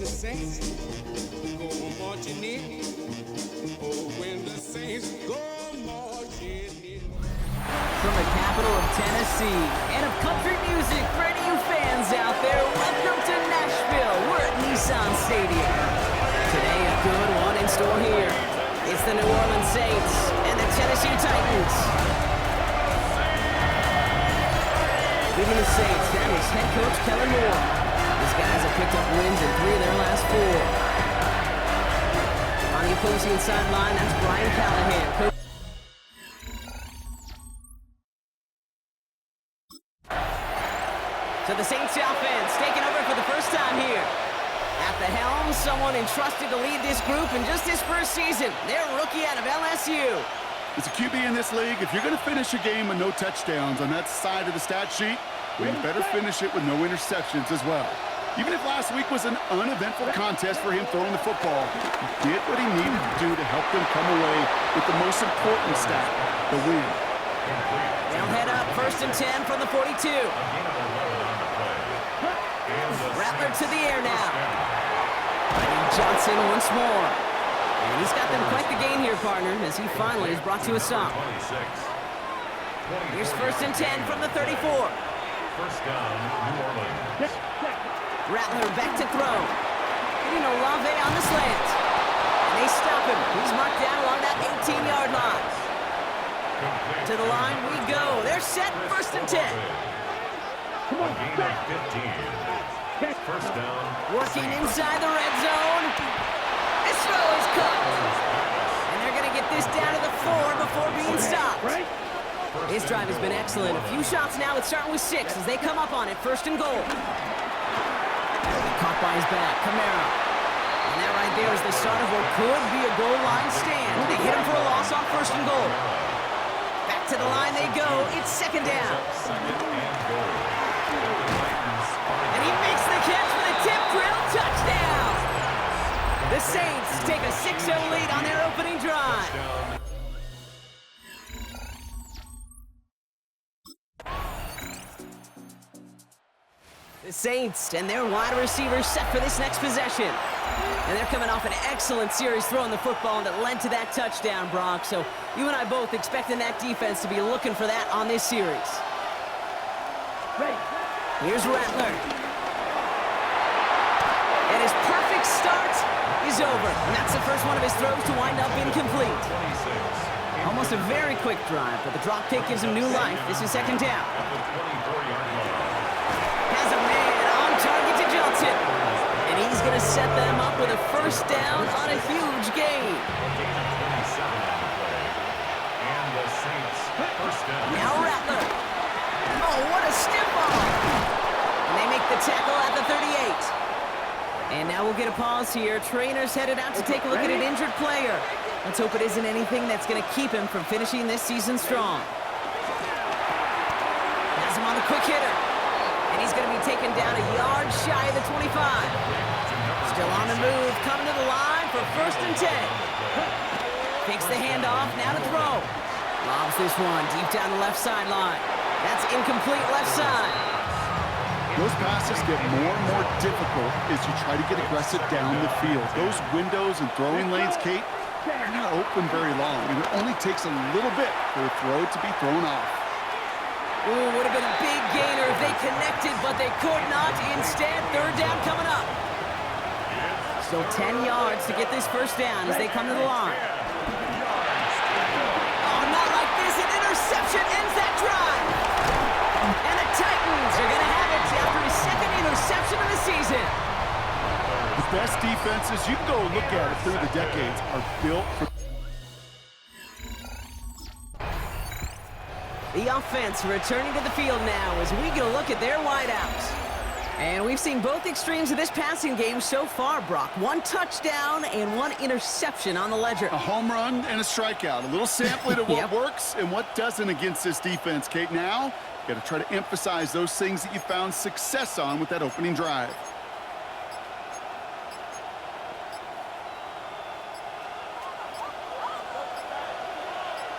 when the saints go marching in. Oh, when the saints go marching in. From the capital of Tennessee and of country music, for any of you fans out there, welcome to Nashville. We're at Nissan Stadium. Today, a good one in store here. It's the New Orleans Saints and the Tennessee Titans. Leading the Saints, that is head coach Kellen Moore. These guys have picked up wins in 3 of their last 4. On the opposing sideline, that's Brian Callahan. So the Saints offense taking over for the first time here. At the helm, someone entrusted to lead this group in just his first season. Their rookie out of LSU. As a QB in this league, if you're going to finish a game with no touchdowns on that side of the stat sheet, well, you better finish it with no interceptions as well. Even if last week was an uneventful contest for him throwing the football, he did what he needed to do to help them come away with the most important stat, the win. They'll head up 1st and 10 from the 42. Rattler to the air now. Finding Johnson once more. And he's got them quite the gain here, partner, as he finally is brought to a stop. Here's 1st and 10 from the 34. First down, New Orleans. Rattler back to throw. Getting Olave on the slant. And they stop him. He's marked down along that 18-yard line. To the line we go. They're set, 1st and 10. Come on, gain of 15. First down. Working inside the red zone. This throw is caught. And they're going to get this down to the 4 before being stopped. His drive has been excellent. A few shots now. It's starting with 6 as they come up on it. 1st and goal. Caught by his back. Kamara. And that right there is the start of what could be a goal line stand. They hit him for a loss on 1st and goal. Back to the line they go. It's 2nd down. And he makes the catch for the tip drill. Touchdown! The Saints take a 6-0 lead on their opening drive. The Saints and their wide receivers set for this next possession. And they're coming off an excellent series throwing the football that led to that touchdown, Brock. So you and I both expecting that defense to be looking for that on this series. Here's Rattler. And his perfect start is over. And that's the first one of his throws to wind up incomplete. Almost a very quick drive, but the drop kick gives him new life. This is 2nd down. Has a man on target to Johnson. And he's going to set them up with a 1st down on a huge gain. Now Rattler. Oh, what a stiff arm. And they make the tackle at the 38. And now we'll get a pause here. Trainer's headed out to take a look at an injured player. Let's hope it isn't anything that's going to keep him from finishing this season strong. Has him on the quick hitter. And he's going to be taken down a yard shy of the 25. Still on the move, coming to the line for 1st and 10. Takes the handoff, now to throw. Lobs this one deep down the left sideline. That's incomplete left side. Those passes get more and more difficult as you try to get aggressive down the field. Those windows and throwing lanes, Kate, they're not open very long, and it only takes a little bit for a throw to be thrown off. Ooh, would have been a big gainer if they connected, but they could not. Instead, 3rd down coming up. Still 10 yards to get this 1st down as they come to the line. Oh, not like this. An interception ends that drive. And the Titans are going to have it after his 2nd interception of the season. The best defenses, you can go look at it through the decades, are built for... The offense returning to the field now as we get a look at their wideouts. And we've seen both extremes of this passing game so far, Brock. 1 touchdown and 1 interception on the ledger. A home run and a strikeout. A little sampling of what works and what doesn't against this defense, Kate. Now, you got to try to emphasize those things that you found success on with that opening drive.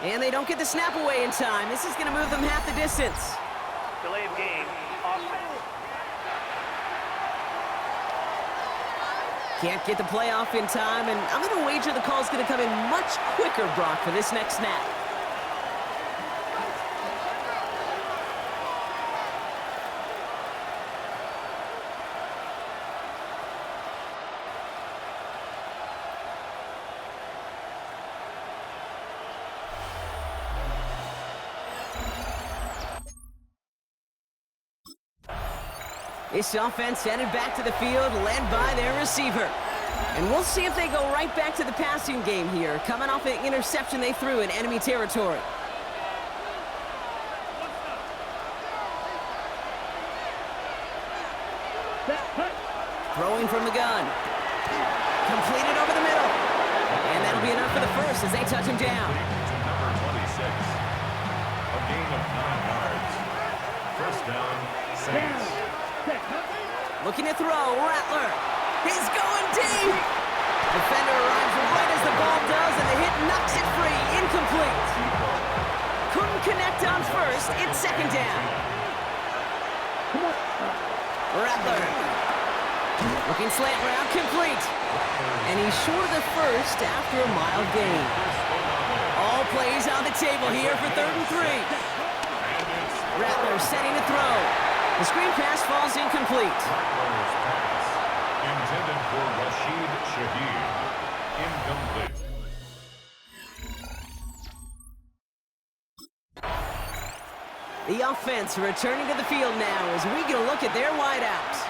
And they don't get the snap away in time. This is going to move them half the distance. Delay of game, offense. Can't get the play off in time, and I'm going to wager the call's going to come in much quicker, Brock, for this next snap. This offense headed back to the field, led by their receiver. And we'll see if they go right back to the passing game here, coming off an interception they threw in enemy territory. Throwing from the gun. Completed over the middle. And that'll be enough for the first as they touch him down. Number 26. A gain of 9 yards. First down, Saints. Looking to throw, Rattler. He's going deep. Defender arrives right as the ball does, and the hit knocks it free. Incomplete. Couldn't connect on first. It's second down. Rattler. Looking slant route, complete. And he's short of the first after a mild gain. All plays on the table here for 3rd and 3. Rattler setting to throw. The screen pass falls incomplete. Intended for Rashid Shaheed. Incomplete. The offense returning to the field now as we get a look at their wideouts.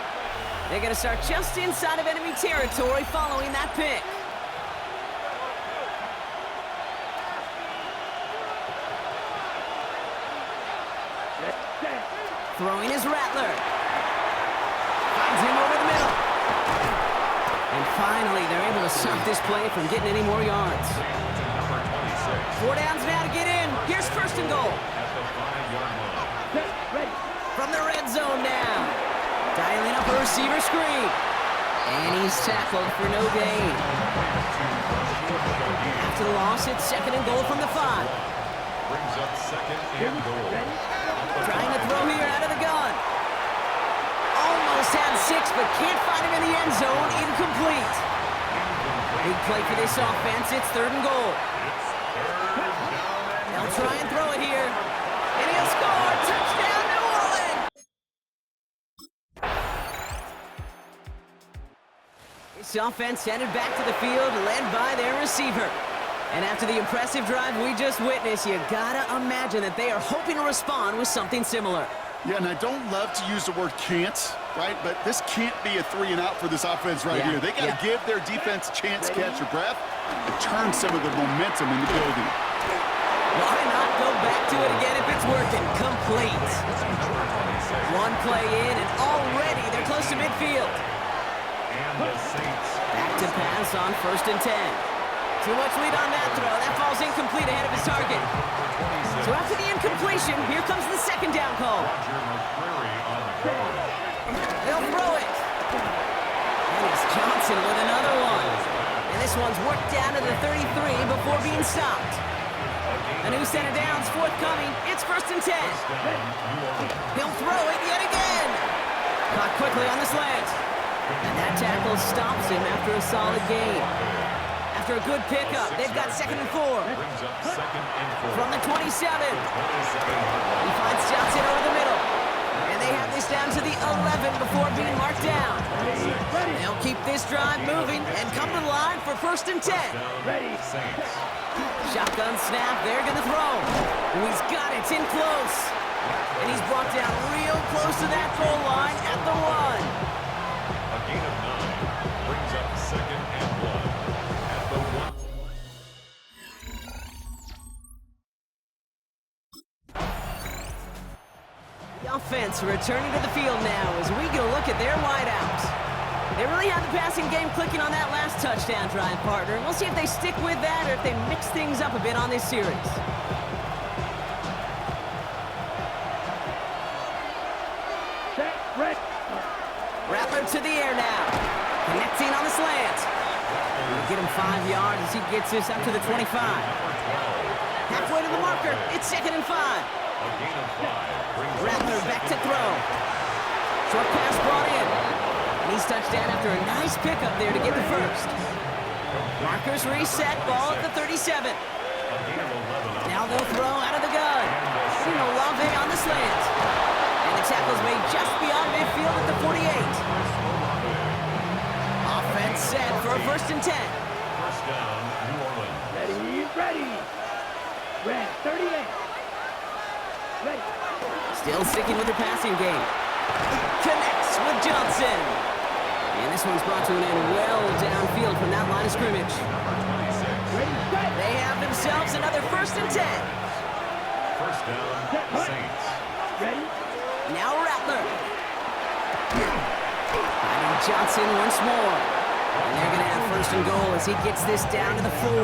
They're going to start just inside of enemy territory following that pick. Throwing is Rattler. Finds him over the middle. And finally, they're able to stop this play from getting any more yards. 4 downs now to get in. Here's 1st and goal. From the red zone now. Dialing up a receiver screen. And he's tackled for no gain. After the loss, it's 2nd and goal from the 5. Brings up 2nd and goal. Trying to throw here out of the gun. Almost had 6, but can't find him in the end zone. Incomplete. Big play for this offense. It's 3rd and goal. They'll try and throw it here. And he'll score. Touchdown, New Orleans. This offense headed back to the field, led by their receiver. And after the impressive drive we just witnessed, you gotta imagine that they are hoping to respond with something similar. Yeah, and I don't love to use the word can't, right? But this can't be a 3 and out for this offense right here. They gotta give their defense a chance to catch your breath and turn some of the momentum in the building. Why not go back to it again if it's working? Complete. 1 play in, and already they're close to midfield. Back to pass on 1st and 10. Too much lead on that throw. That falls incomplete ahead of his target. So after the incompletion, here comes the 2nd down call. They'll throw it. And it's Johnson with another one. And this one's worked down to the 33 before being stopped. A new set of downs forthcoming. It's 1st and 10. He'll throw it yet again. Caught quickly on the slant. And that tackle stops him after a solid gain. After a good pickup, they've got 2nd and 4. From the 27. He finds Johnson over the middle. And they have this down to the 11 before being marked down. They'll keep this drive moving and come to the line for 1st and 10. Shotgun snap, they're going to throw. And he's got it, it's in close. And he's brought down real close to that goal line at the 1. A gain of 9 brings up 2nd and 1 at the 1. The offense returning to the field now as we get a look at their wideouts. They really had the passing game clicking on that last touchdown drive, partner. We'll see if they stick with that or if they mix things up a bit on this series. Rattler to the air now. Connecting on the slant. We'll get him 5 yards as he gets this up to the 25. Halfway to the marker. It's 2nd and 5. Rattler back to throw. Short pass brought in. And And he's touched down after a nice pickup there to get the first. Markers reset, ball at the 37. Now they'll throw out of the gun. Olave on the slant. And the tackle's made just beyond midfield at the 48. Offense set for a 1st and 10. First down, New Orleans. Ready. Red, 38. Ready. Still sticking with the passing game. Connects with Johnson. And this one's brought to an end well downfield from that line of scrimmage. They have themselves another 1st and 10. First down, Saints. Ready. Now Rattler. Finding Johnson once more. And they're going to have 1st and goal as he gets this down to the 4.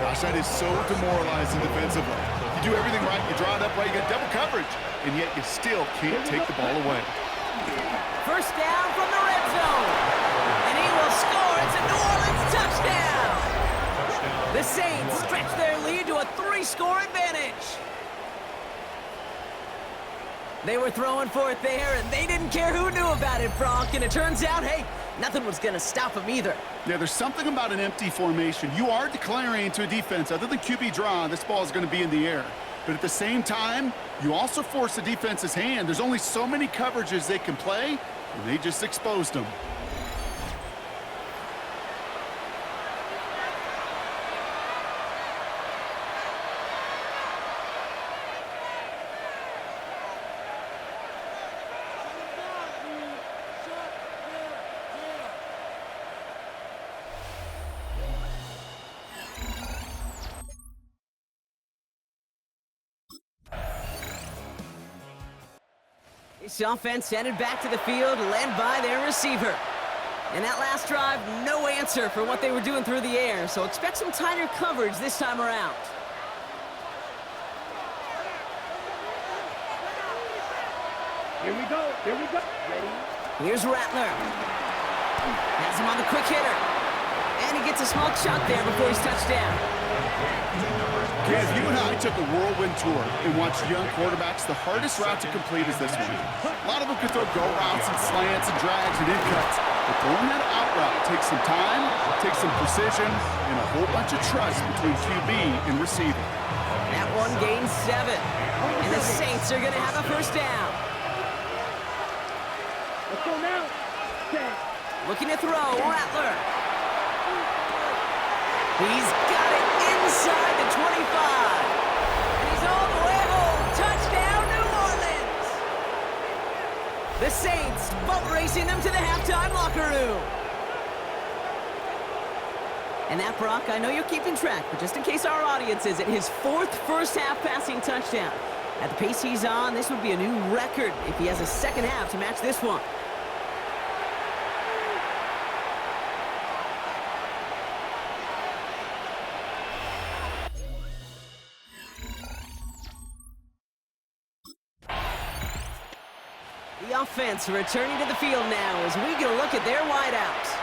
Gosh, that is so demoralizing defensively. You do everything right, you draw it up right, you get double coverage, and yet you still can't take the ball away. 1st down from the red zone. And he will score. It's a New Orleans touchdown. The Saints stretch their lead to a 3-score advantage. They were throwing for it there, and they didn't care who knew about it, Bronk. And it turns out, hey, nothing was going to stop them either. Yeah, there's something about an empty formation. You are declaring to a defense, other than QB draw, this ball is going to be in the air. But at the same time, you also force the defense's hand. There's only so many coverages they can play, and they just exposed them. This offense headed back to the field, led by their receiver. And that last drive, no answer for what they were doing through the air, so expect some tighter coverage this time around. Here we go. Ready. Here's Rattler. Has him on the quick hitter. And he gets a small chunk there before he's touched down. Okay, if you and I took a whirlwind tour and watched young quarterbacks, the hardest route to complete is this one. A lot of them could throw go routes and slants and drags and in cuts, but throwing that out route takes some time, takes some precision, and a whole bunch of trust between QB and receiver. That one gains 7, and the Saints are going to have a 1st down. Let's go now. Set. Looking to throw, Rattler. He's got it inside the 25. And he's all the way home. Touchdown, New Orleans. The Saints boat racing them to the halftime locker room. And that, Brock, I know you're keeping track, but just in case our audience isn't, his 4th first-half passing touchdown. At the pace he's on, this would be a new record if he has a second half to match this one. The offense returning to the field now as we get a look at their wideouts.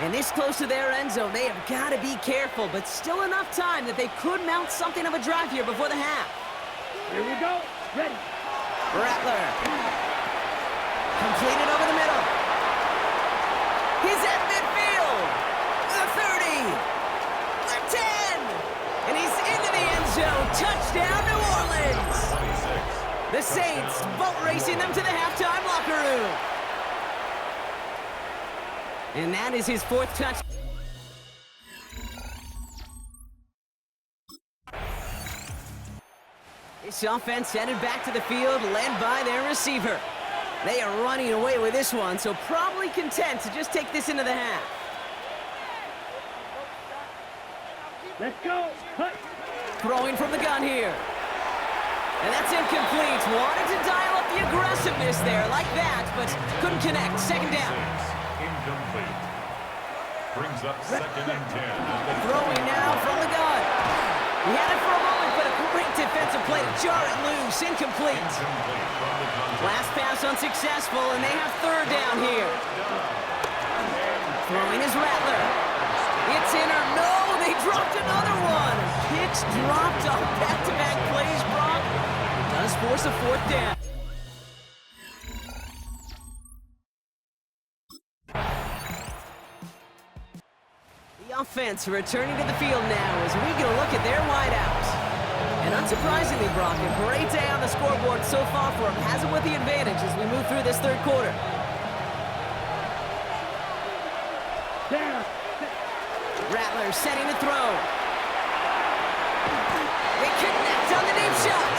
And this close to their end zone, they have got to be careful, but still enough time that they could mount something of a drive here before the half. Here we go. Ready. Rattler. Completed over the middle. He's at midfield. The 30. The 10. And he's into the end zone. Touchdown, New Orleans. The Saints boat racing them to the halftime locker room. And that is his 4th touch. This offense headed back to the field, led by their receiver. They are running away with this one, so probably content to just take this into the half. Let's go. Cut. Throwing from the gun here. And that's incomplete. Wanted to dial up the aggressiveness there like that, but couldn't connect. 2nd down. Incomplete. Brings up 2nd and 10. Throwing now from the gun. He had it for a moment, but a great defensive play to jar it loose. Incomplete. Last pass unsuccessful, and they have 3rd down here. Throwing is Rattler. It's in or no, they dropped another one. Picks dropped on back-to-back plays, Brock. It does force a 4th down. offense returning to the field now as we get a look at their wideouts. And unsurprisingly, Brock, a great day on the scoreboard so far for him. Has him with the advantage as we move through this third quarter. Rattler setting to throw. They connect on the deep shot.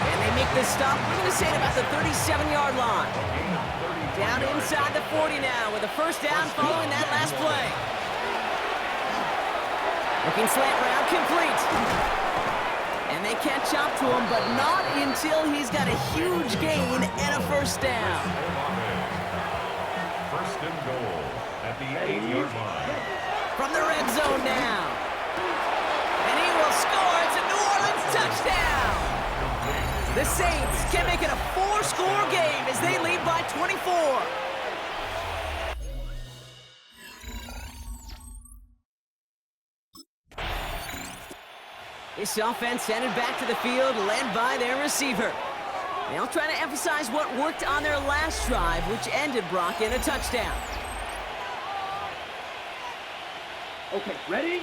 And they make the stop. We're going to say at about the 37-yard line. Down inside the 40 now with a first down following that last play. Looking slant route complete. And they catch up to him, but not until he's got a huge gain and a first down. First and goal at the 8-yard line. From the red zone now. And he will score. It's a New Orleans touchdown. The Saints can make it a 4-score game as they lead by 24. This offense headed back to the field, led by their receiver. They'll try to emphasize what worked on their last drive, which ended, Brock, in a touchdown. Okay, ready?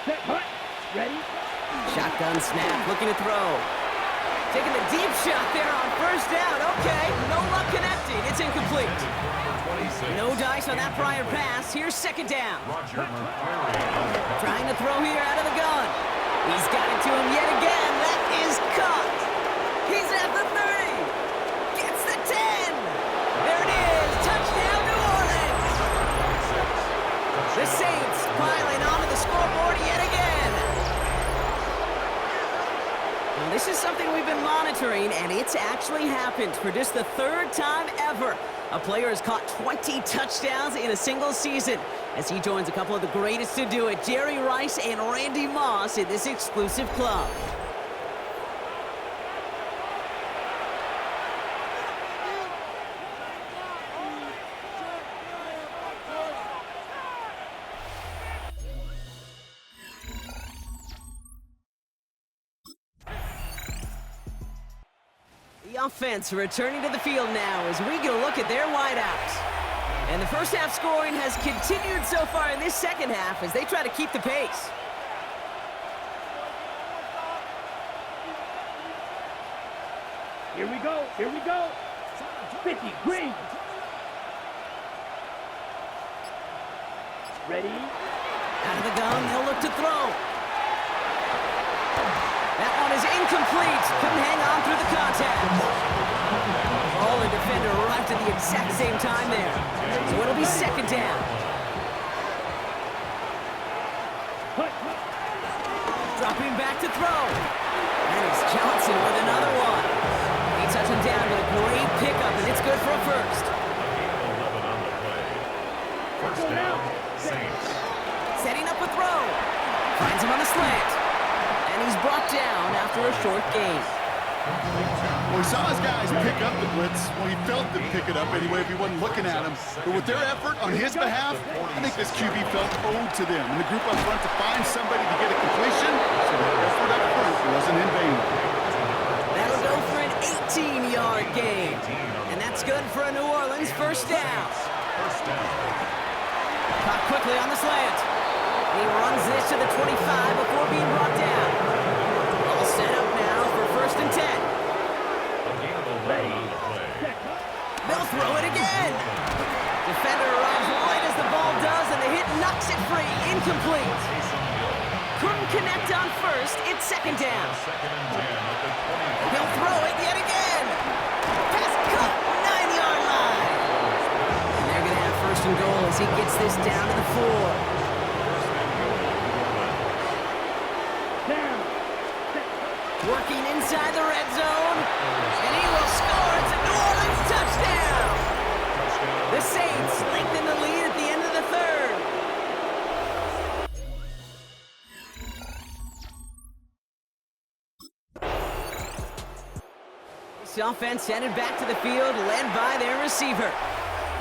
Set, hut. Ready? Shotgun snap, looking to throw. Taking the deep shot there on first down. Okay, no luck connecting. It's incomplete. No dice on that prior pass. Here's second down. Trying to throw here out of the gun. He's got it to him yet again. That is caught. He's at the 30. Gets the 10. There it is. Touchdown, New Orleans. The Saints piling onto the scoreboard yet again. Well, this is something we've been monitoring, and it's actually happened for just the third time ever. A player has caught 20 touchdowns in a single season as he joins a couple of the greatest to do it, Jerry Rice and Randy Moss, in this exclusive club. The offense returning to the field now as we get a look at their wideouts. And the first half scoring has continued so far in this second half as they try to keep the pace. Here we go, here we go. 50, green. Ready? Out of the gun, they'll look to throw. That one is incomplete. Couldn't hang on through the contact. Oh, the defender arrived at the exact same time there. So it'll be second down. Dropping back to throw. And it's Johnson with another one. He touched him down with a great pickup, and it's good for a first. 11 on the play. First down, Saints. Setting up a throw. Finds him on the slant. And he's brought down after a short gain. Well, he saw his guys pick up the blitz. Well, he felt them pick it up anyway if he wasn't looking at him. But with their effort on his behalf, I think this QB felt owed to them. And the group up front to find somebody to get a completion, so their effort up front wasn't in vain. That'll go for an 18-yard gain. And that's good for a New Orleans first down. Caught quickly on the slant. He runs this to the 25 before being brought down. All set up now for first and 10. They'll throw it again. Defender arrives right as the ball does, and the hit knocks it free. Incomplete. Couldn't connect on first. It's second down. He'll throw it yet again. Pass cut, 9-yard line. And they're going to have first and goal as he gets this down to the 4. Working inside the red zone, and he will score. It's a New Orleans touchdown. The Saints lengthen the lead at the end of the third. This offense headed back to the field, led by their receiver.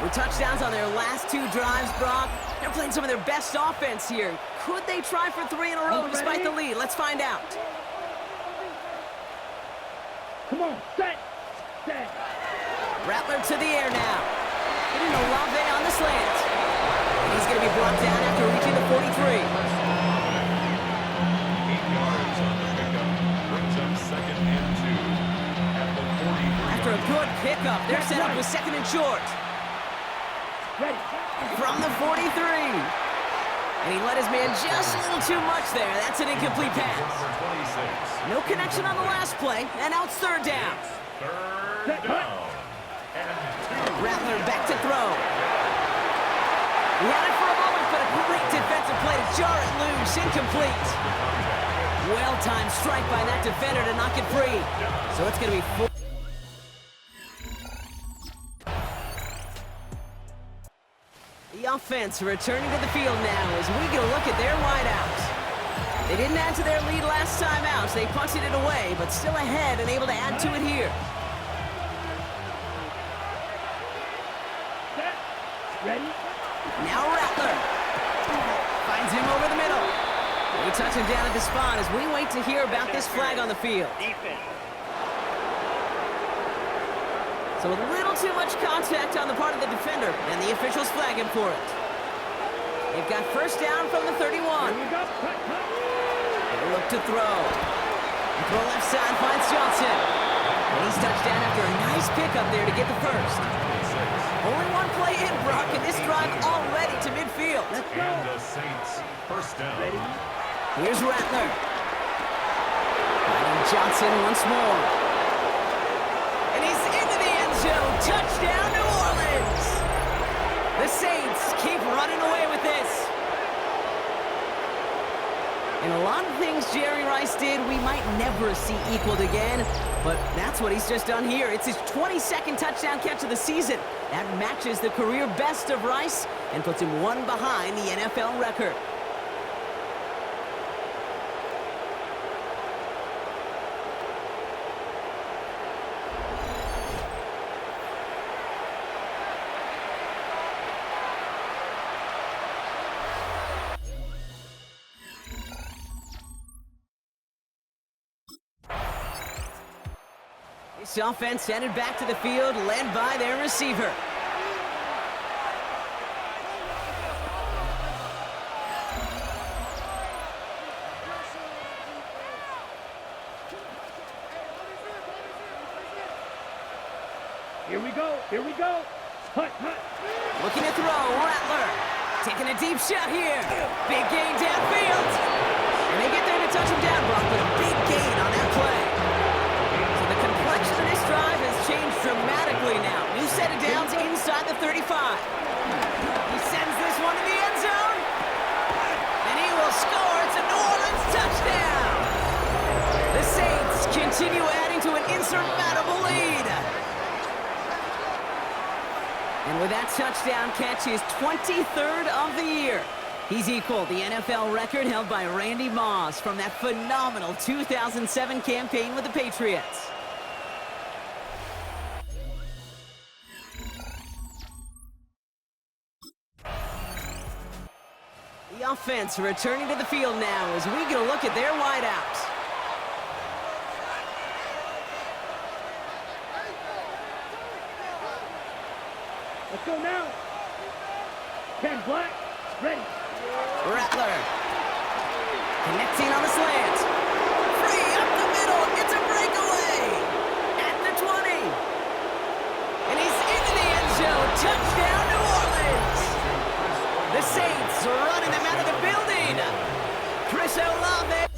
With touchdowns on their last two drives, Brock, they're playing some of their best offense here. Could they try for 3 in a row despite the lead? Let's find out. Come on, set. Rattler to the air now. And Olave on the slant. And he's going to be brought down after reaching the 43. 8 yards on the pickup. Brings up 2nd and 2 at the 43. After a good pickup, they're set up with 2nd and short. Ready. From the 43. And he let his man just a little too much there. That's an incomplete pass. Number 26. No connection on the last play, and now it's 3rd down. 3rd down. And 2. Rattler back to throw. He had it for a moment, but a great defensive play to jar it loose. Incomplete. Well-timed strike by that defender to knock it free. So it's going to be 4. The offense returning to the field now as we get a look at their wideouts. They didn't add to their lead last time out, so they punted it away, but still ahead and able to add to it here. Ready. Now Rattler finds him over the middle. We touch him down at the spot as we wait to hear about this flag on the field. So a little too much contact on the part of the defender, and the officials flag him for it. They've got 1st down from the 31. They look to throw. And throw left side finds Johnson. And he's touched down after a nice pickup there to get the 1st. Only one play in, Brock, and this drive already to midfield. And the Saints 1st down. Here's Rattler. Finding Johnson once more. And he's into the end zone. Touchdown, New Orleans. The Saints keep running away with this. And a lot of things Jerry Rice did we might never see equaled again, but that's what he's just done here. It's his 22nd touchdown catch of the season. That matches the career best of Rice and puts him one behind the NFL record. This offense headed back to the field, led by their receiver. Here we go. Here we go. Hut, hut. Looking to throw, Rattler. Taking a deep shot here. Big gain downfield. And they get there to touch him down, Brock, but a big gain on that play. So the complexion of this drive has changed dramatically now. New set of downs inside the 35. He sends this one to the end zone. And he will score. It's a New Orleans touchdown. The Saints continue adding to an insurmountable lead. And with that touchdown catch, his 23rd of the year. He's equaled the NFL record held by Randy Moss from that phenomenal 2007 campaign with the Patriots. The offense returning to the field now as we get a look at their wideouts. Let's go now. Ken Black, ready. Rattler connecting on the slant. Free up the middle. It's a breakaway at the 20. And he's into the end zone. Touchdown, New Orleans. The Saints are running them out of the building. Chris Olave.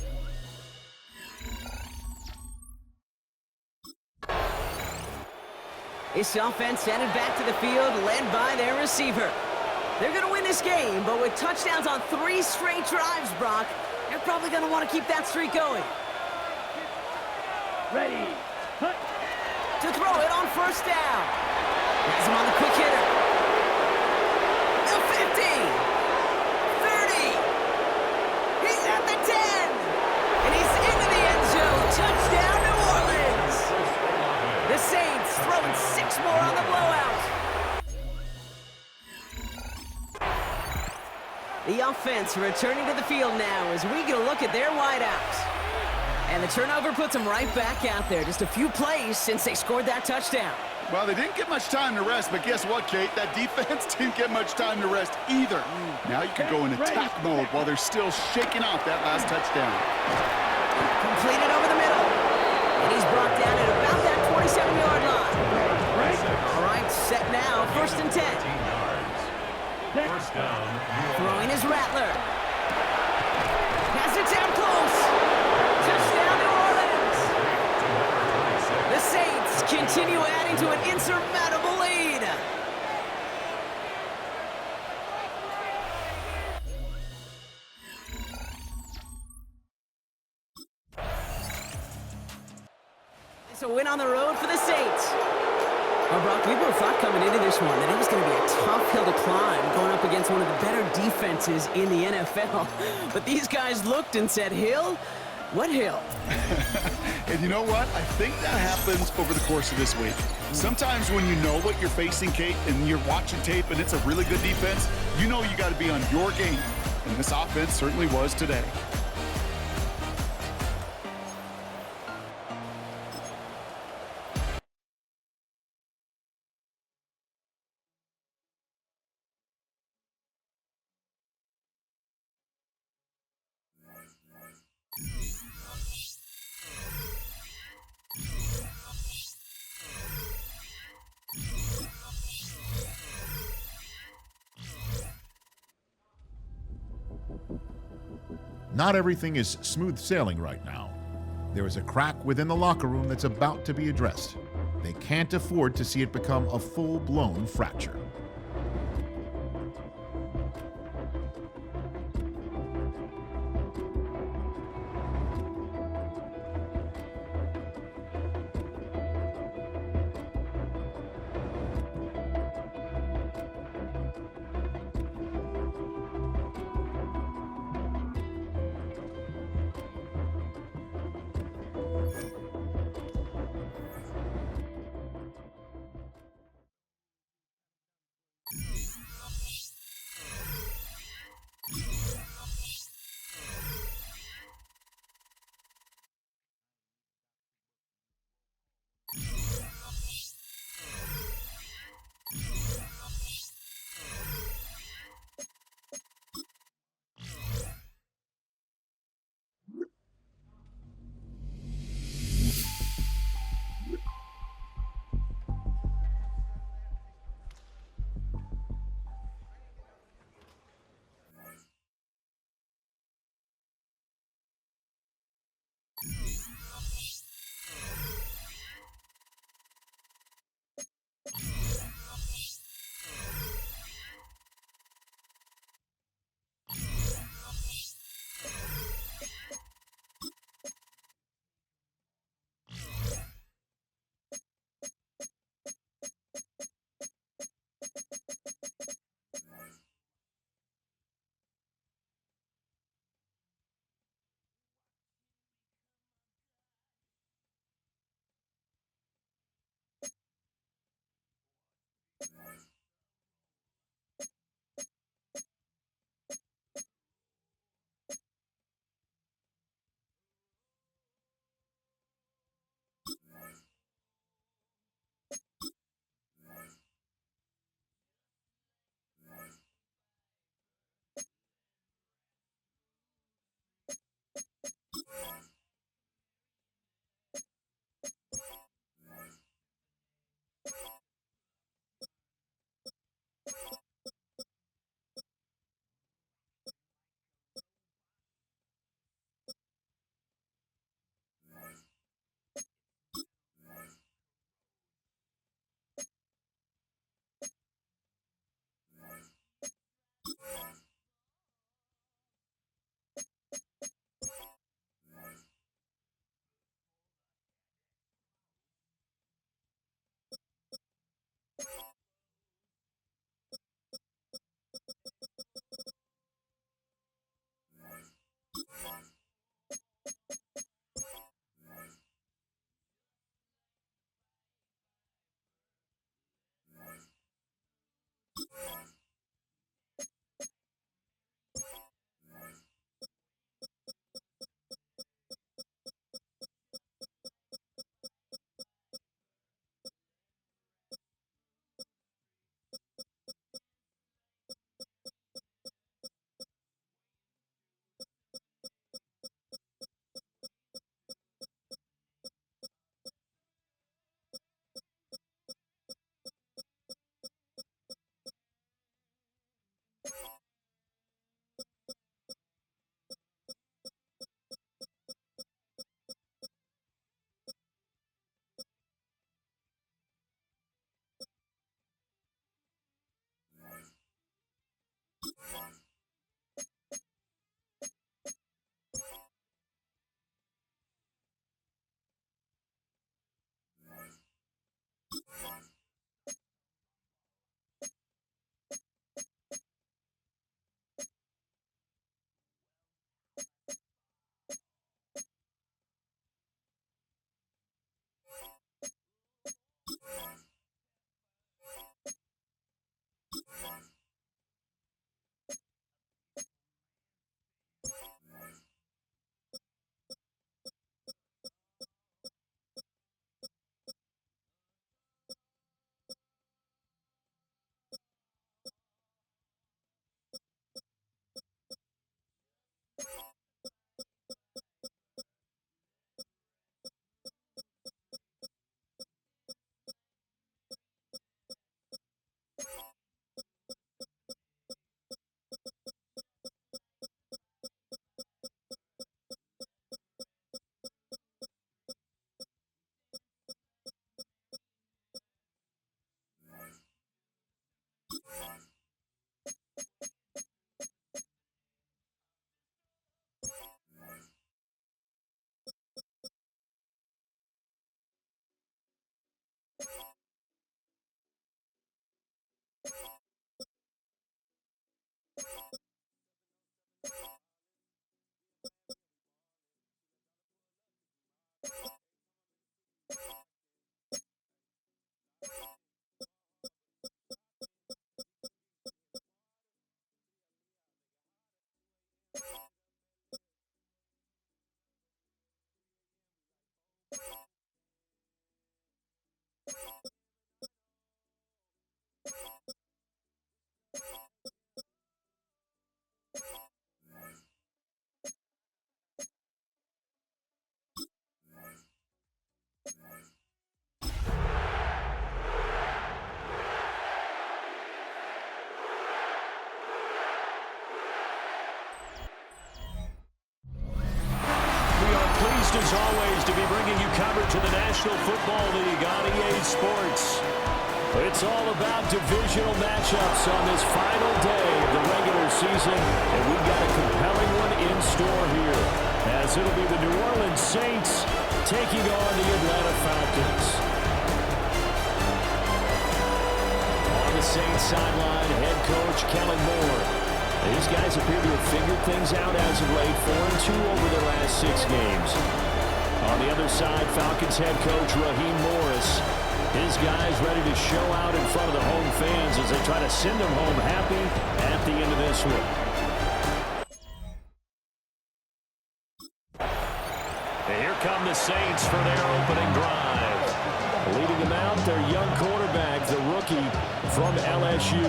This offense headed back to the field, led by their receiver. They're going to win this game, but with touchdowns on 3 straight drives, Brock, they're probably going to want to keep that streak going. Ready. Hut. To throw it on 1st down. Has him on the quick hitter. The 50. 30. He's at the 10. And he's into the end zone. Touchdown, New Orleans. The Saints throwing 6 more on the blowout. The offense returning to the field now as we get a look at their wideouts. And the turnover puts them right back out there. Just a few plays since they scored that touchdown. Well, they didn't get much time to rest, but guess what, Kate? That defense didn't get much time to rest either. Now you can go in attack mode while they're still shaking off that last touchdown. Completed over the middle. And he's brought down at about that 27-yard line. All right, set now, 1st and 10. First down. Throwing his Rattler. Pass attempt close. Touchdown, New Orleans. The Saints continue adding to an insurmountable lead. It's a win on the road for the Saints. Well, Brock, we both thought coming into this one that it was going to be a tough hill to climb going up against one of the better defenses in the NFL. But these guys looked and said, Hill? What hill? And you know what? I think that happens over the course of this week. Sometimes when you know what you're facing, Kate, and you're watching tape and it's a really good defense, you know you got to be on your game. And this offense certainly was today. Not everything is smooth sailing right now. There is a crack within the locker room that's about to be addressed. They can't afford to see it become a full-blown fracture. to the National Football League on EA Sports. It's all about divisional matchups on this final day of the regular season, and we've got a compelling one in store here, as it'll be the New Orleans Saints taking on the Atlanta Falcons. On the Saints sideline, head coach Kellen Moore. These guys appear to have figured things out as of late, 4-2 over their last 6 games. On the other side, Falcons head coach Raheem Morris. His guys ready to show out in front of the home fans as they try to send them home happy at the end of this one. And here come the Saints for their opening drive. Leading them out, their young quarterback, the rookie from LSU.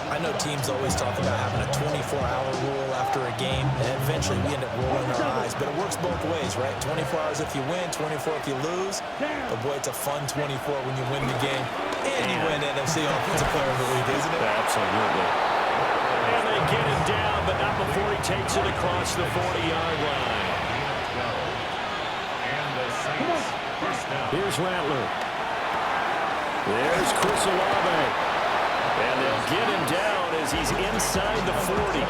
I know teams always talk about having a 24-hour rule after a game, and eventually we end up rolling our eyes. But it works both ways, right? 24 hours if you win, 24 if you lose. But boy, it's a fun 24 when you win the game. And you win NFC Offensive Player of the Week, isn't it? Absolutely. And they get him down, but not before he takes it across the 40-yard line. Here's Rattler. There's Chris Olave. And they'll get him down as he's inside the 40.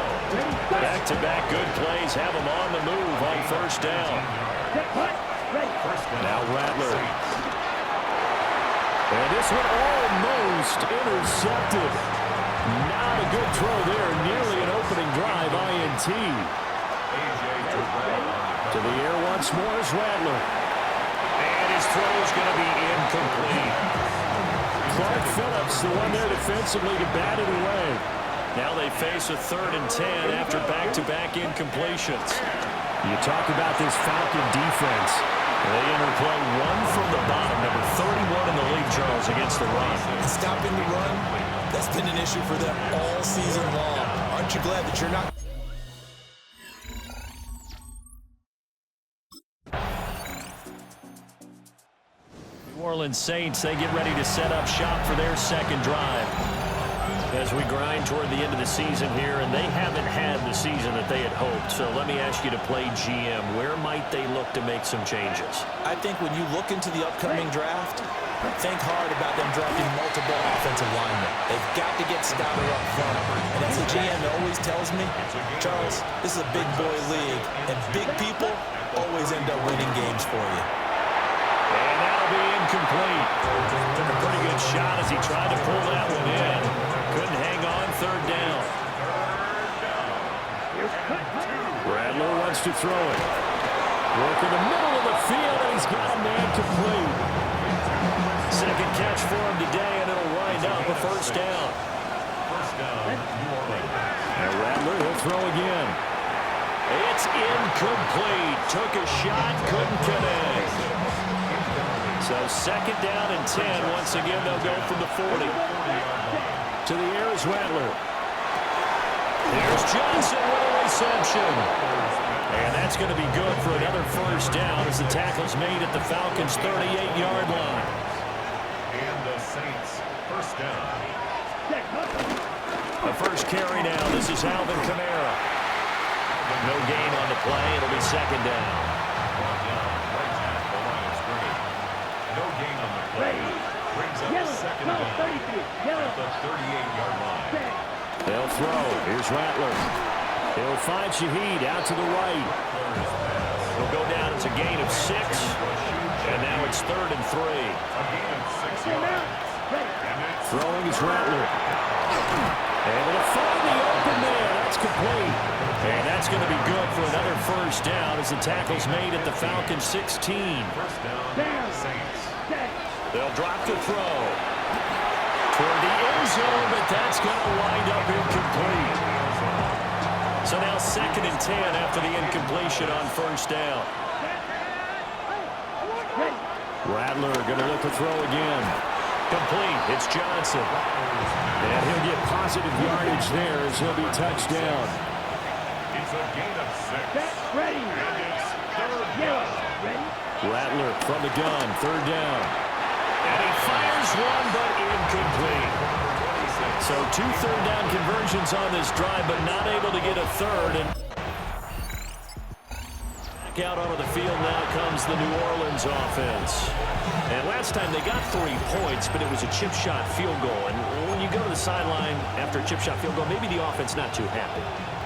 Back-to-back good plays have him on the move on first down. Now Rattler. And this one almost intercepted. Not a good throw there. Nearly an opening drive, INT. To the air once more is Rattler. And his throw is going to be incomplete. Clark Phillips, the one there defensively to bat it away. Now they face a 3rd and 10 after back-to-back incompletions. You talk about this Falcon defense. They interplay one from the bottom, number 31 in the league, Charles, against the run. Stopping the run, that's been an issue for them all season long. Aren't you glad that you're not... New Orleans Saints, they get ready to set up shop for their second drive as we grind toward the end of the season here, and they haven't had the season that they had hoped. So let me ask you to play GM. Where might they look to make some changes? I think when you look into the upcoming draft, think hard about them drafting multiple offensive linemen. They've got to get stouter up front. And as a GM always tells me, Charles, this is a big boy league, and big people always end up winning games for you. And that'll be incomplete. Took a pretty good shot as he tried to pull that one in. Couldn't hang on, 3rd down. Rattler wants to throw it. Work in the middle of the field, and he's got a man complete. Second catch for him today, and it'll wind up a 1st down. And Rattler will throw again. It's incomplete. Took a shot, couldn't connect. So 2nd down and 10. Once again, they'll go from the 40. To the air is Rattler. There's Johnson with a reception. And that's going to be good for another 1st down as the tackle's made at the Falcons' 38-yard line. And the Saints, 1st down. The first carry now. This is Alvin Kamara. No gain on the play. It'll be 2nd down. Brings up 2nd down at the 38-yard line. They'll throw. Here's Rattler. He'll find Shaheed out to the right. He'll go down as a gain of 6. And now it's 3rd and 3. A gain of 6 yards. Throwing is Rattler. Able to find the open man. That's complete. And that's going to be good for another 1st down as the tackle's made at the Falcons' 16. 1st down, Saints. They'll drop the throw toward the end zone, but that's going to wind up incomplete. So now 2nd and 10 after the incompletion on 1st down. Rattler going to look to throw again. Complete. It's Johnson. And he'll get positive yardage there as he'll be touched down. It's a gain of 6. Ready. And it's 3rd down. Rattler from the gun, 3rd down. And he fires one, but incomplete. So 2 third-down conversions on this drive, but not able to get a 3rd. And Back out onto the field now comes the New Orleans offense. And last time they got 3 points, but it was a chip shot field goal. And when you go to the sideline after a chip shot field goal, maybe the offense not too happy.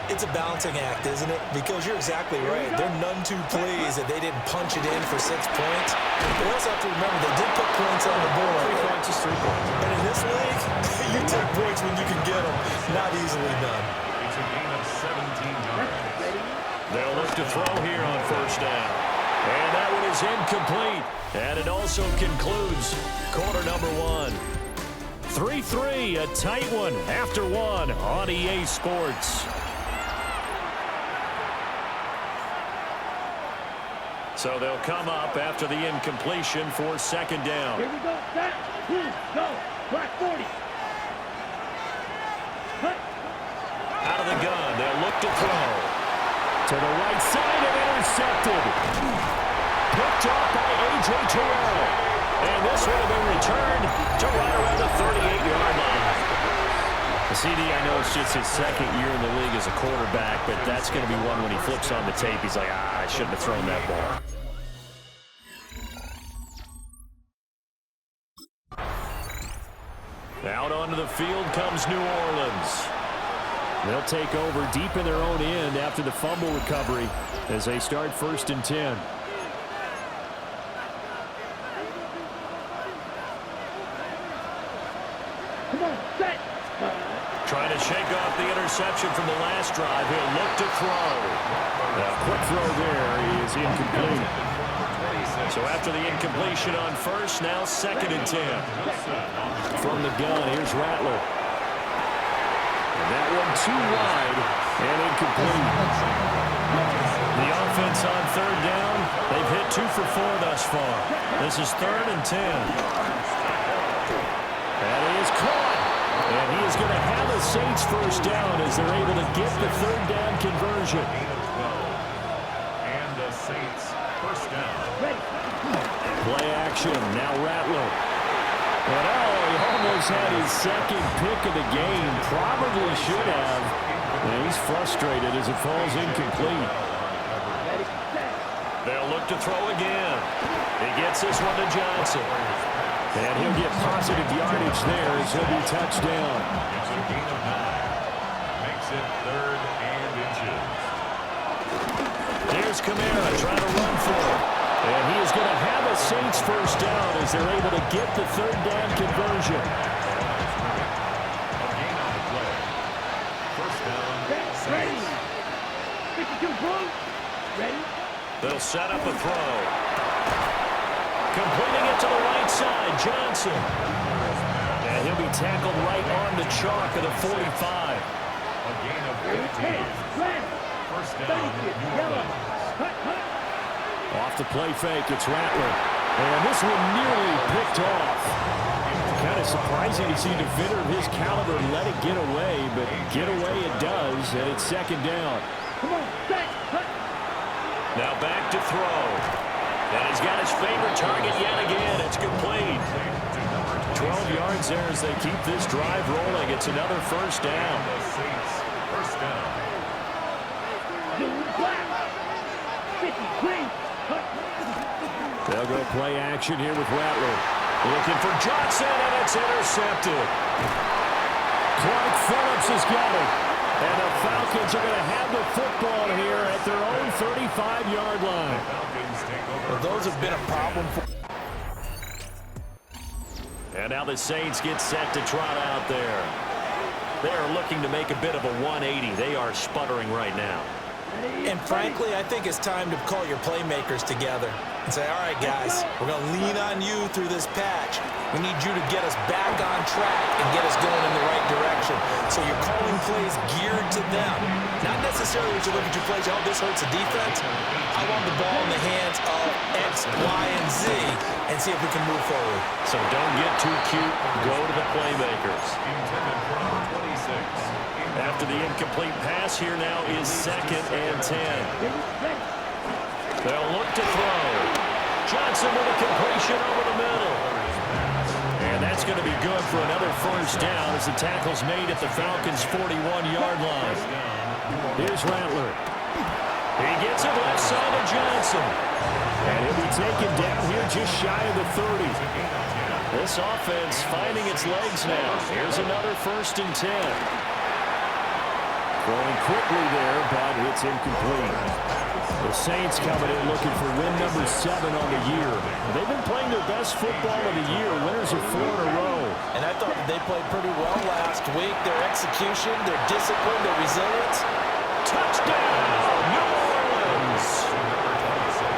It's a balancing act, isn't it? Because you're exactly right. They're none too pleased that they didn't punch it in for 6 points. They also have to remember they did put points on the board. 3 points is 3 points. And in this league, you take points when you can get them. Not easily done. It's a gain of 17 yards. They'll look to throw here on first down. And that one is incomplete. And it also concludes quarter number 1. 3-3, a tight one after 1 on EA Sports. So they'll come up after the incompletion for second down. Here we go. Set. Go. Black 40. Cut. Out of the gun, they'll look to throw. To the right side and intercepted. Picked off by A.J. Terrell. And this would have been returned to right around the 38-yard line. The CD, I know it's just his second year in the league as a quarterback, but that's going to be one when he flips on the tape. He's like, I shouldn't have thrown that ball. Out onto the field comes New Orleans. They'll take over deep in their own end after the fumble recovery as they start 1st and 10. Come on, set. Trying to shake off the interception from the last drive. He'll look to throw. A quick throw there is incomplete. So after the incompletion on first, now 2nd and 10. From the gun, here's Rattler. And that one too wide and incomplete. The offense on 3rd down. They've hit 2 for 4 thus far. This is 3rd and 10. That is caught. And he is going to have the Saints first down as they're able to get the 3rd down conversion. And the Saints first down. Play action. Now Rattler. And he almost had his 2nd pick of the game. Probably should have. And he's frustrated as it falls incomplete. They'll look to throw again. He gets this one to Johnson. And he'll get positive yardage there as he'll be touched down. It's a gain of 9. Makes it 3rd and inches. Here's Kamara trying to run for it. And he is going to have a Saints first down as they're able to get the 3rd down conversion. A gain on the play. First down, Ready. Saints. 52 close. Ready. They'll set up a throw. Completing it to the right side, Johnson. And he'll be tackled right on the chalk of the 45. A gain of 15. First down, New Orleans. Off the play fake, it's Rattler. And this one nearly picked off. Kind of surprising to see a defender of his caliber let it get away, but get away it does, and it's 2nd down. Come on, set. Now back to throw. And he's got his favorite target yet again. It's complete. 12 yards there as they keep this drive rolling. It's another first down. The Saints first down. They'll go play action here with Rattler. Looking for Johnson, and it's intercepted. Clark Phillips has got it. And the Falcons are going to have the football here at their own 35-yard line. Well, those have been a problem for... And now the Saints get set to trot out there. They are looking to make a bit of a 180. They are sputtering right now. And frankly, I think it's time to call your playmakers together and say, all right, guys, we're going to lean on you through this patch. We need you to get us back on track and get us going in the right direction. So you're calling plays geared to them. Not necessarily that you look at your plays, oh, this hurts the defense. I want the ball in the hands of X, Y, and Z and see if we can move forward. So don't get too cute. Go to the playmakers. Intended for number 26. After the incomplete pass, here now is 2nd and 10. They'll look to throw. Johnson with a completion over the middle. And that's going to be good for another first down as the tackle's made at the Falcons' 41-yard line. Here's Rattler. He gets it left side to Johnson. And he'll be taken down here just shy of the 30. This offense finding its legs now. Here's another 1st and 10. Throwing quickly there, but it's incomplete. The Saints coming in looking for win number 7 on the year. They've been playing their best football of the year. Winners of 4 in a row. And I thought that they played pretty well last week. Their execution, their discipline, their resilience. Touchdown, New Orleans!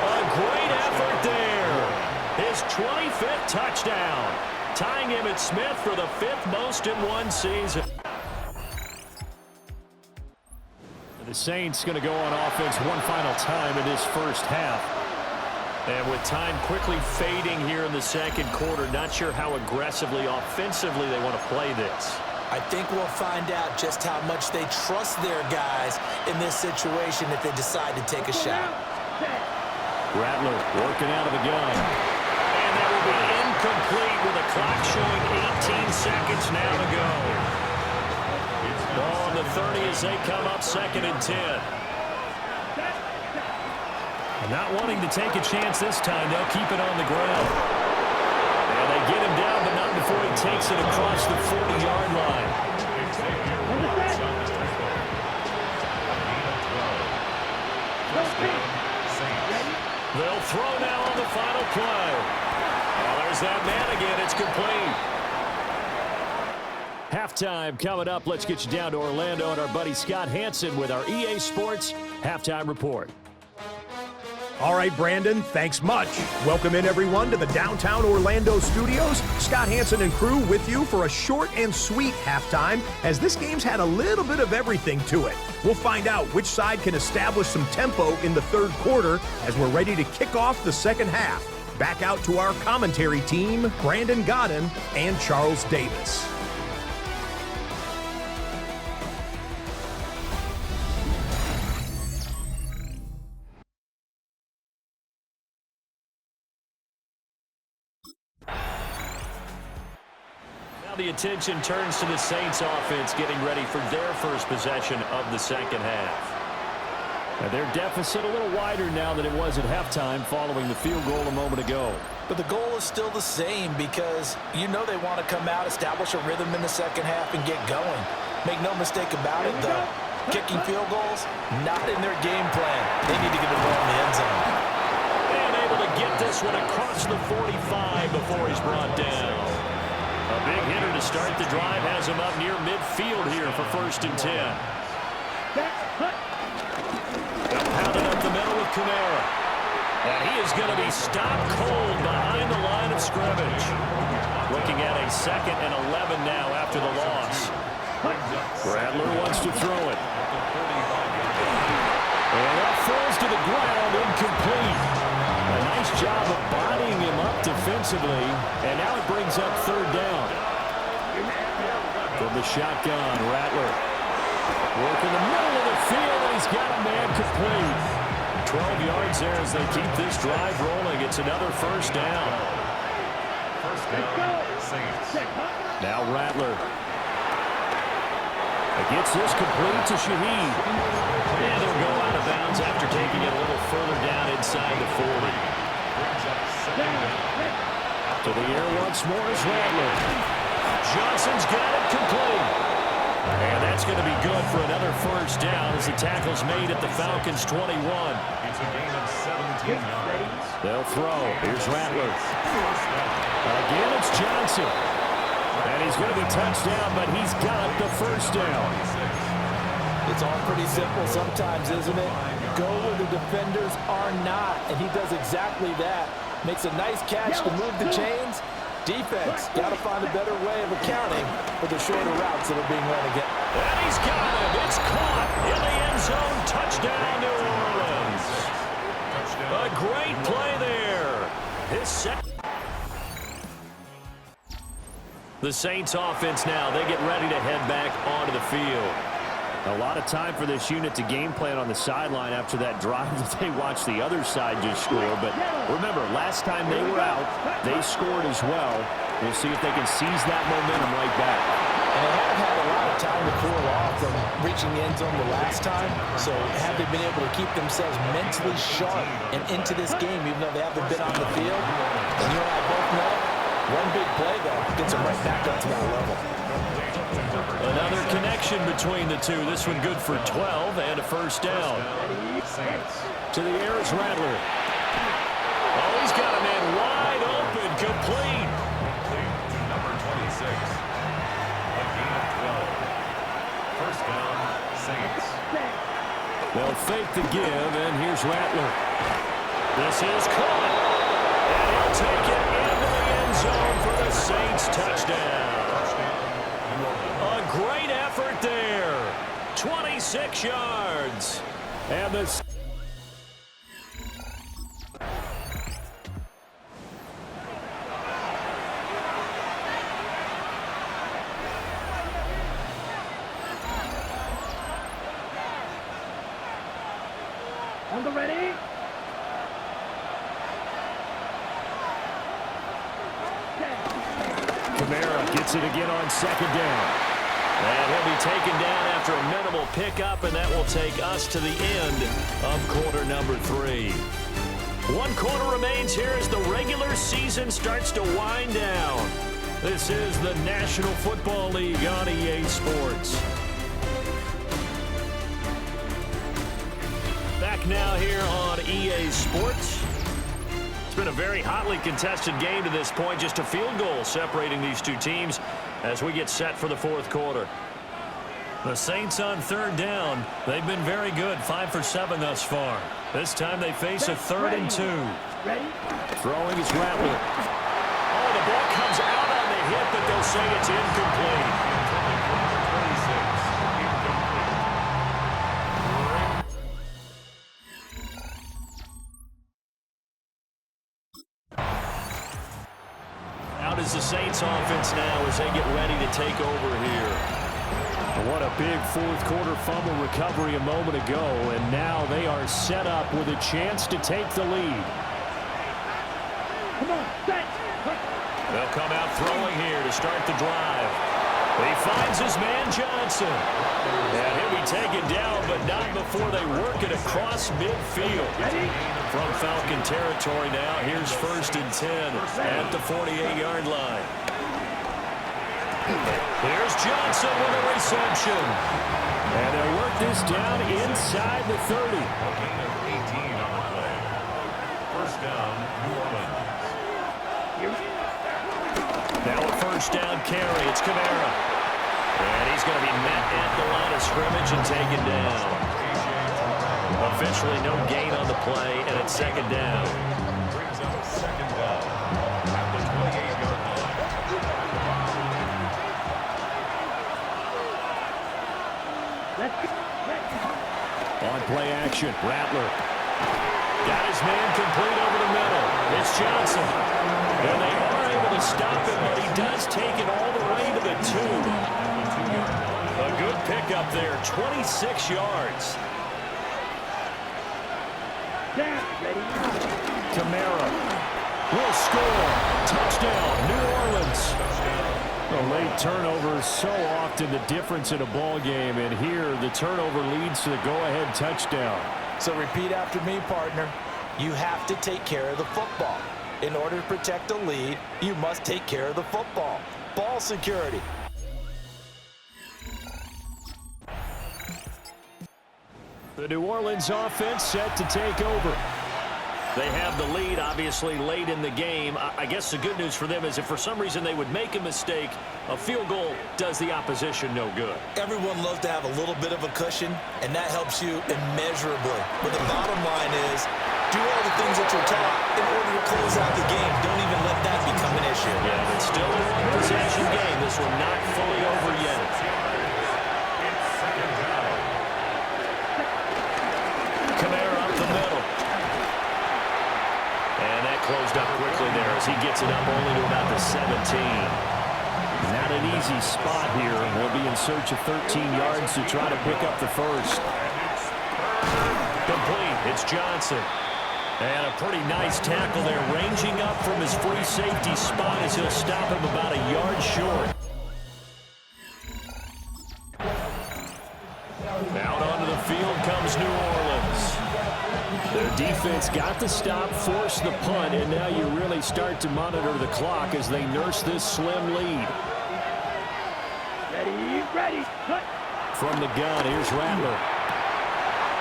A great effort there. His 25th touchdown. Tying Emmitt Smith for the 5th most in one season. The Saints going to go on offense one final time in this first half. And with time quickly fading here in the second quarter, not sure how aggressively, offensively they want to play this. I think we'll find out just how much they trust their guys in this situation if they decide to take a shot. Rattler working out of the gun. And that will be incomplete with the clock showing 18 seconds now to go. Ball on the 30 as they come up 2nd and 10. Not wanting to take a chance this time, they'll keep it on the ground. And they get him down, but not before he takes it across the 40-yard line. They'll throw now on the final play. Well, there's that man again. It's complete. Halftime coming up. Let's get you down to Orlando and our buddy Scott Hansen with our EA Sports Halftime Report. All right, Brandon, thanks much. Welcome in, everyone, to the downtown Orlando studios. Scott Hansen and crew with you for a short and sweet halftime, as this game's had a little bit of everything to it. We'll find out which side can establish some tempo in the third quarter as we're ready to kick off the second half. Back out to our commentary team, Brandon Godden and Charles Davis. The attention turns to the Saints offense getting ready for their first possession of the second half. Now their deficit a little wider now than it was at halftime following the field goal a moment ago. But the goal is still the same because you know they want to come out, establish a rhythm in the second half, and get going. Make no mistake about it, though. Kicking field goals, not in their game plan. They need to get the ball in the end zone. And able to get this one across the 45 before he's brought down. A big hitter to start the drive has him up near midfield here for 1st and 10. They'll pound it up the middle with Kamara. And he is going to be stopped cold behind the line of scrimmage. Looking at a 2nd and 11 now after the loss. Rattler wants to throw it. And that falls to the ground, incomplete. A nice job of bodying him up defensively, and now it brings up 3rd down. From the shotgun, Rattler working the middle of the field, and he's got a man complete. 12 yards there as they keep this drive rolling. It's another 1st down. Now Rattler gets this complete to Shaheed. And they'll go out of bounds after taking it a little further down inside the 40. To the air once more is Rattler. Johnson's got it complete. And that's going to be good for another 1st down as the tackle's made at the Falcons' 21. It's a gain of 17 yards. They'll throw. Here's Rattler. Again, it's Johnson. And he's going to be touched down, but he's got the 1st down. It's all pretty simple sometimes, isn't it? Go where the defenders are not, and he does exactly that. Makes a nice catch to move the chains. Defense, got to find a better way of accounting for the shorter routes that are being run again. And he's got him. It's caught in the end zone. Touchdown, New Orleans. A great play there. His second. The Saints offense now, they get ready to head back onto the field. A lot of time for this unit to game plan on the sideline after that drive that they watched the other side just score. But remember, last time they were out, they scored as well. We'll see if they can seize that momentum right back. And they have had a lot of time to cool off from reaching the end zone the last time. So have they been able to keep themselves mentally sharp and into this game, even though they haven't been on the field? And you and I both know, one big play, though, gets them right back up to that level. Another connection between the two. This one good for 12 and a first down. To the air is Rattler. Oh, he's got a man wide open, complete. Number 26. A gain of 12. First down, Saints. They'll fake the give, and here's Rattler. This is caught. And he'll take it into the end zone for the Saints touchdown. A great effort there. 26 yards. And the On the ready. Kamara gets it again on second down. And he'll be taken down after a minimal pickup, and that will take us to the end of quarter number 3. 1 quarter remains here as the regular season starts to wind down. This is the National Football League on EA Sports. Back now here on EA Sports. It's been a very hotly contested game to this point. Just a field goal separating these two teams as we get set for the fourth quarter. The Saints on third down. They've been very good, 5 for 7 thus far. This time they face a 3rd and 2. Throwing is Rattler. Oh, the ball comes out on the hit, but they'll say it's incomplete. Is the Saints offense now as they get ready to take over here. What a big fourth quarter fumble recovery a moment ago, and now they are set up with a chance to take the lead. Come on, set. They'll come out throwing here to start the drive. He finds his man Johnson. And he'll be taken down, but not before they work it across midfield. From Falcon territory now, here's 1st and 10 at the 48-yard line. Here's Johnson with a reception. And they'll work this down inside the 30. A gain of 18 on the play. First down, New Orleans. Now a first down carry. It's Kamara. And he's going to be met at the line of scrimmage and taken down. Officially no gain on the play, and it's 2nd down. Brings up 2nd down at the 28-yard line. On play action, Rattler. Got his man complete over the middle. It's Johnson. And they are able to stop him, but he does take it all the way to the 2. A good pickup there, 26 yards. Kamara will score. Touchdown, New Orleans. A late turnover, so often the difference in a ball game, and here the turnover leads to the go-ahead touchdown. So repeat after me, partner. You have to take care of the football. In order to protect the lead, you must take care of the football. Ball security. The New Orleans offense set to take over. They have the lead, obviously, late in the game. I guess the good news for them is if for some reason they would make a mistake, a field goal does the opposition no good. Everyone loves to have a little bit of a cushion, and that helps you immeasurably. But the bottom line is, do all the things that you're taught in order to close out the game. Don't even let that become an issue. Yeah, but still a one-possession game. This one not fully over yet. Kamara up the middle. And that closed up quickly there as he gets it up only to about the 17. Not an easy spot here. They'll be in search of 13 yards to try to pick up the first. Complete. It's Johnson. And a pretty nice tackle there, ranging up from his free safety spot as he'll stop him about a yard short. Out onto the field comes New Orleans. Their defense got the stop, forced the punt, and now you really start to monitor the clock as they nurse this slim lead. Ready, cut. From the gun, here's Rattler.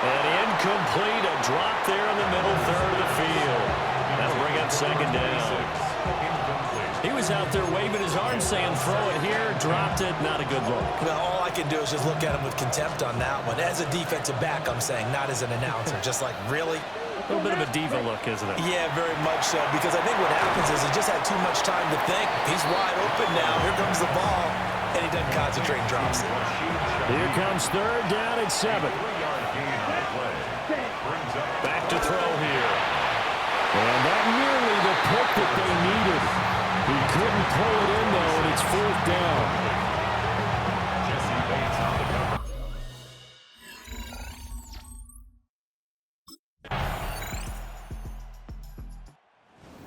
And incomplete, a drop there in the middle third of the field. That'll bring up second down. He was out there waving his arm saying throw it here, dropped it, not a good look. Well, all I can do is just look at him with contempt on that one. As a defensive back, I'm saying, not as an announcer. Just like, really? A little bit of a diva look, isn't it? Yeah, very much so, because I think what happens is he just had too much time to think. He's wide open now. Here comes the ball, and he doesn't concentrate and drops it. Here comes third down and 7. Back to throw here. And that nearly the pick that they needed. He couldn't pull it in, though, and it's fourth down.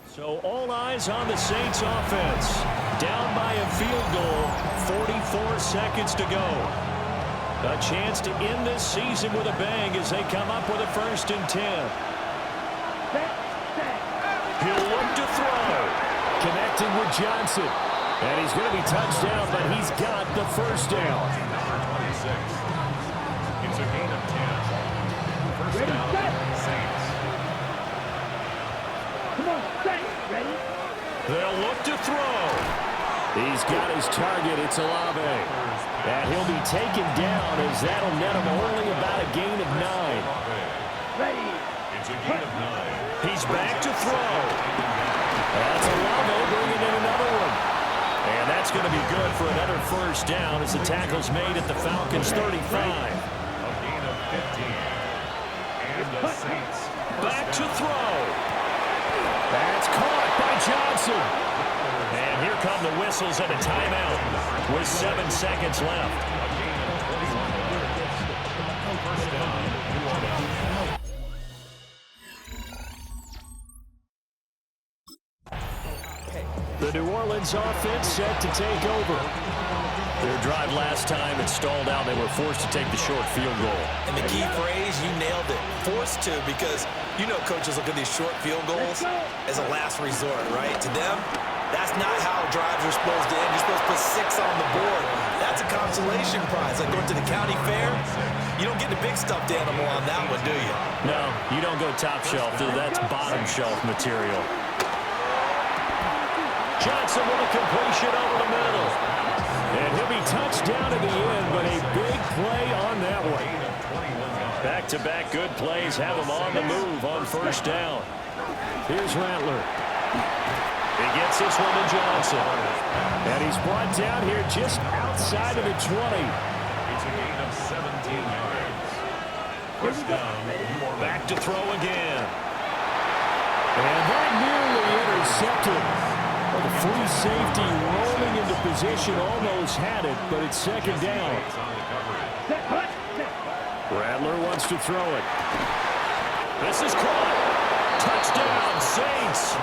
So all eyes on the Saints offense. Down by a field goal, 44 seconds to go. A chance to end this season with a bang as they come up with a 1st and 10. He'll look to throw. Connecting with Johnson. And he's going to be touched down, but he's got the first down. It's a gain of 10. First down, Saints. Come on, Saints, ready? They'll look to throw. He's got his target. It's Olave. And he'll be taken down as that'll net him only about a gain of 9. Ready. It's a gain of 9. He's back to throw. That's Olave bringing in another one. And that's going to be good for another first down as the tackle's made at the Falcons' 35. A gain of 15. And the Saints. Back to throw. That's caught by Johnson. And here come the whistles and a timeout with 7 seconds left. A gain of 21 yards. First down, New Orleans. The New Orleans offense set to take over. Their drive last time, it stalled out. They were forced to take the short field goal. And the key phrase, you nailed it. Forced to, because you know coaches look at these short field goals as a last resort, right? To them, that's not how drives are supposed to end. You're supposed to put 6 on the board. That's a consolation prize. Like going to the county fair, you don't get the big stuffed animal on that one, do you? No, you don't go top shelf. That's bottom shelf material. Johnson with a completion over the middle. And he'll be touched down at the end, but a big play on that one. Back-to-back good plays have him on the move on first down. Here's Rattler. He gets this one to Johnson. And he's brought down here just outside of the 20. It's a gain of 17 yards. First down, New Orleans. Back to throw again. And that nearly intercepted. Well, the free safety rolling into position almost had it, but it's second down. Rattler wants to throw it. This is caught. Touchdown, Saints.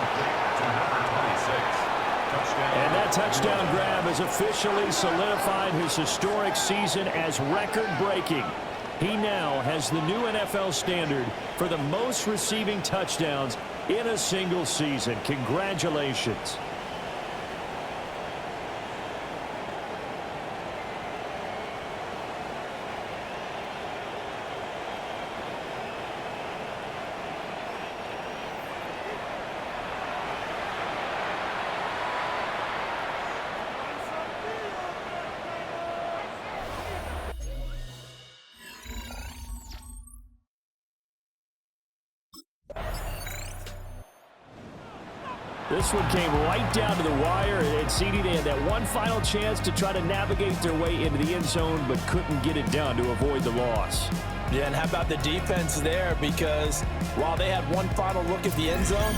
And that touchdown grab has officially solidified his historic season as record-breaking. He now has the new NFL standard for the most receiving touchdowns in a single season. Congratulations. This one came right down to the wire, and CD, they had that one final chance to try to navigate their way into the end zone, but couldn't get it done to avoid the loss. Yeah, and how about the defense there? Because while they had one final look at the end zone,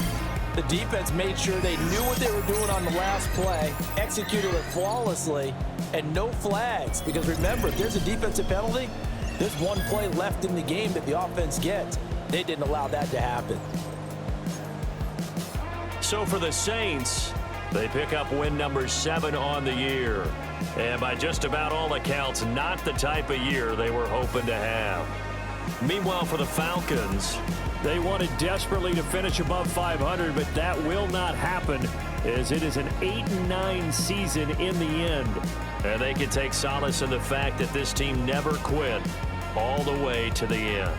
the defense made sure they knew what they were doing on the last play, executed it flawlessly, and no flags. Because remember, if there's a defensive penalty, there's one play left in the game that the offense gets. They didn't allow that to happen. So for the Saints, they pick up win number 7 on the year. And by just about all accounts, not the type of year they were hoping to have. Meanwhile, for the Falcons, they wanted desperately to finish above 500, but that will not happen as it is an 8-9 season in the end. And they can take solace in the fact that this team never quit all the way to the end.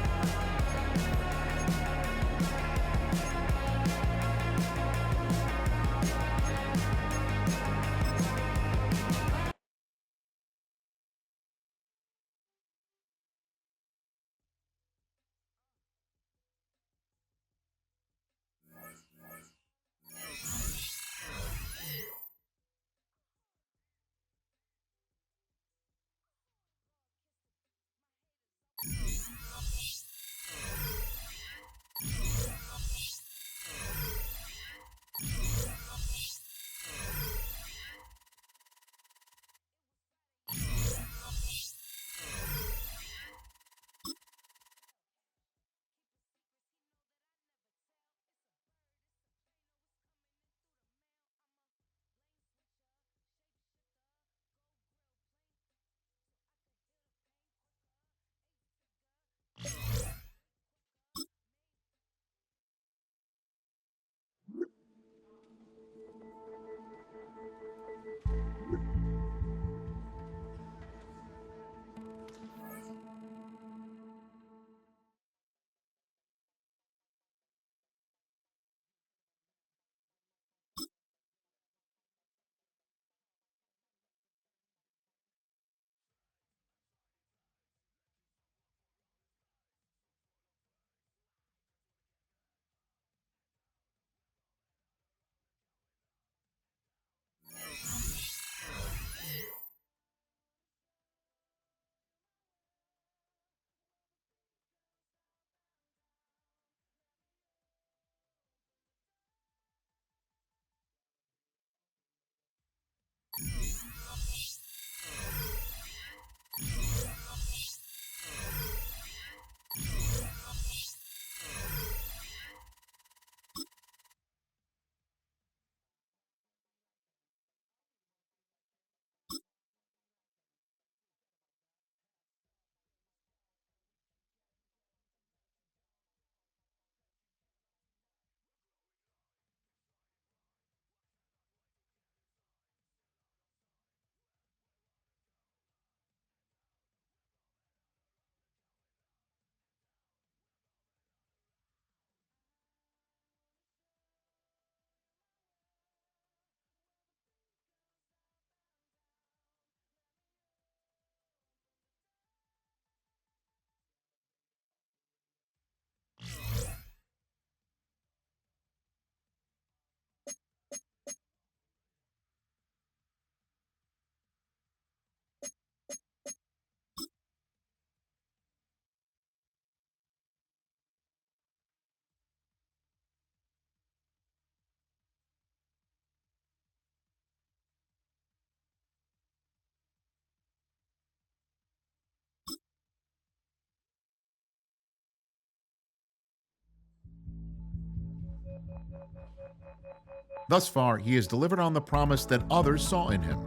Thus far, he has delivered on the promise that others saw in him.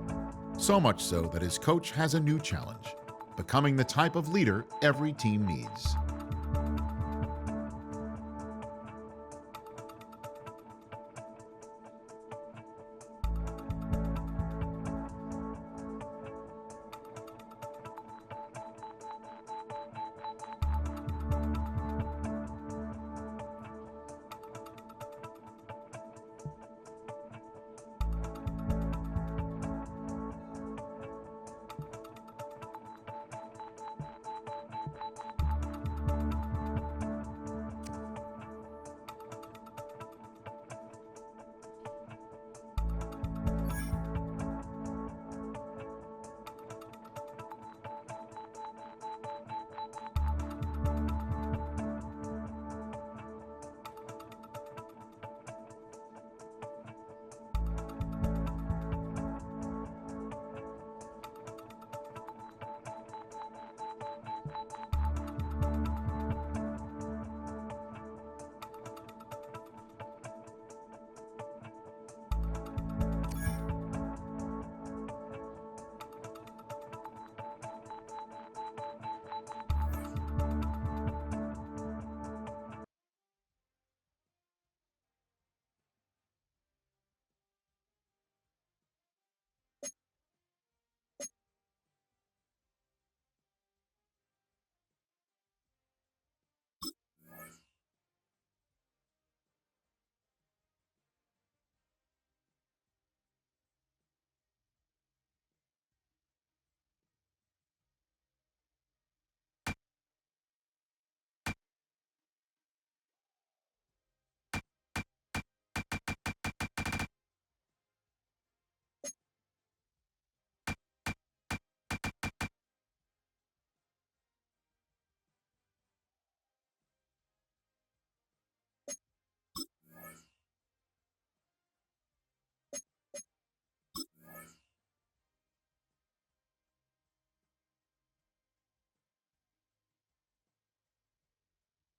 So much so that his coach has a new challenge: becoming the type of leader every team needs.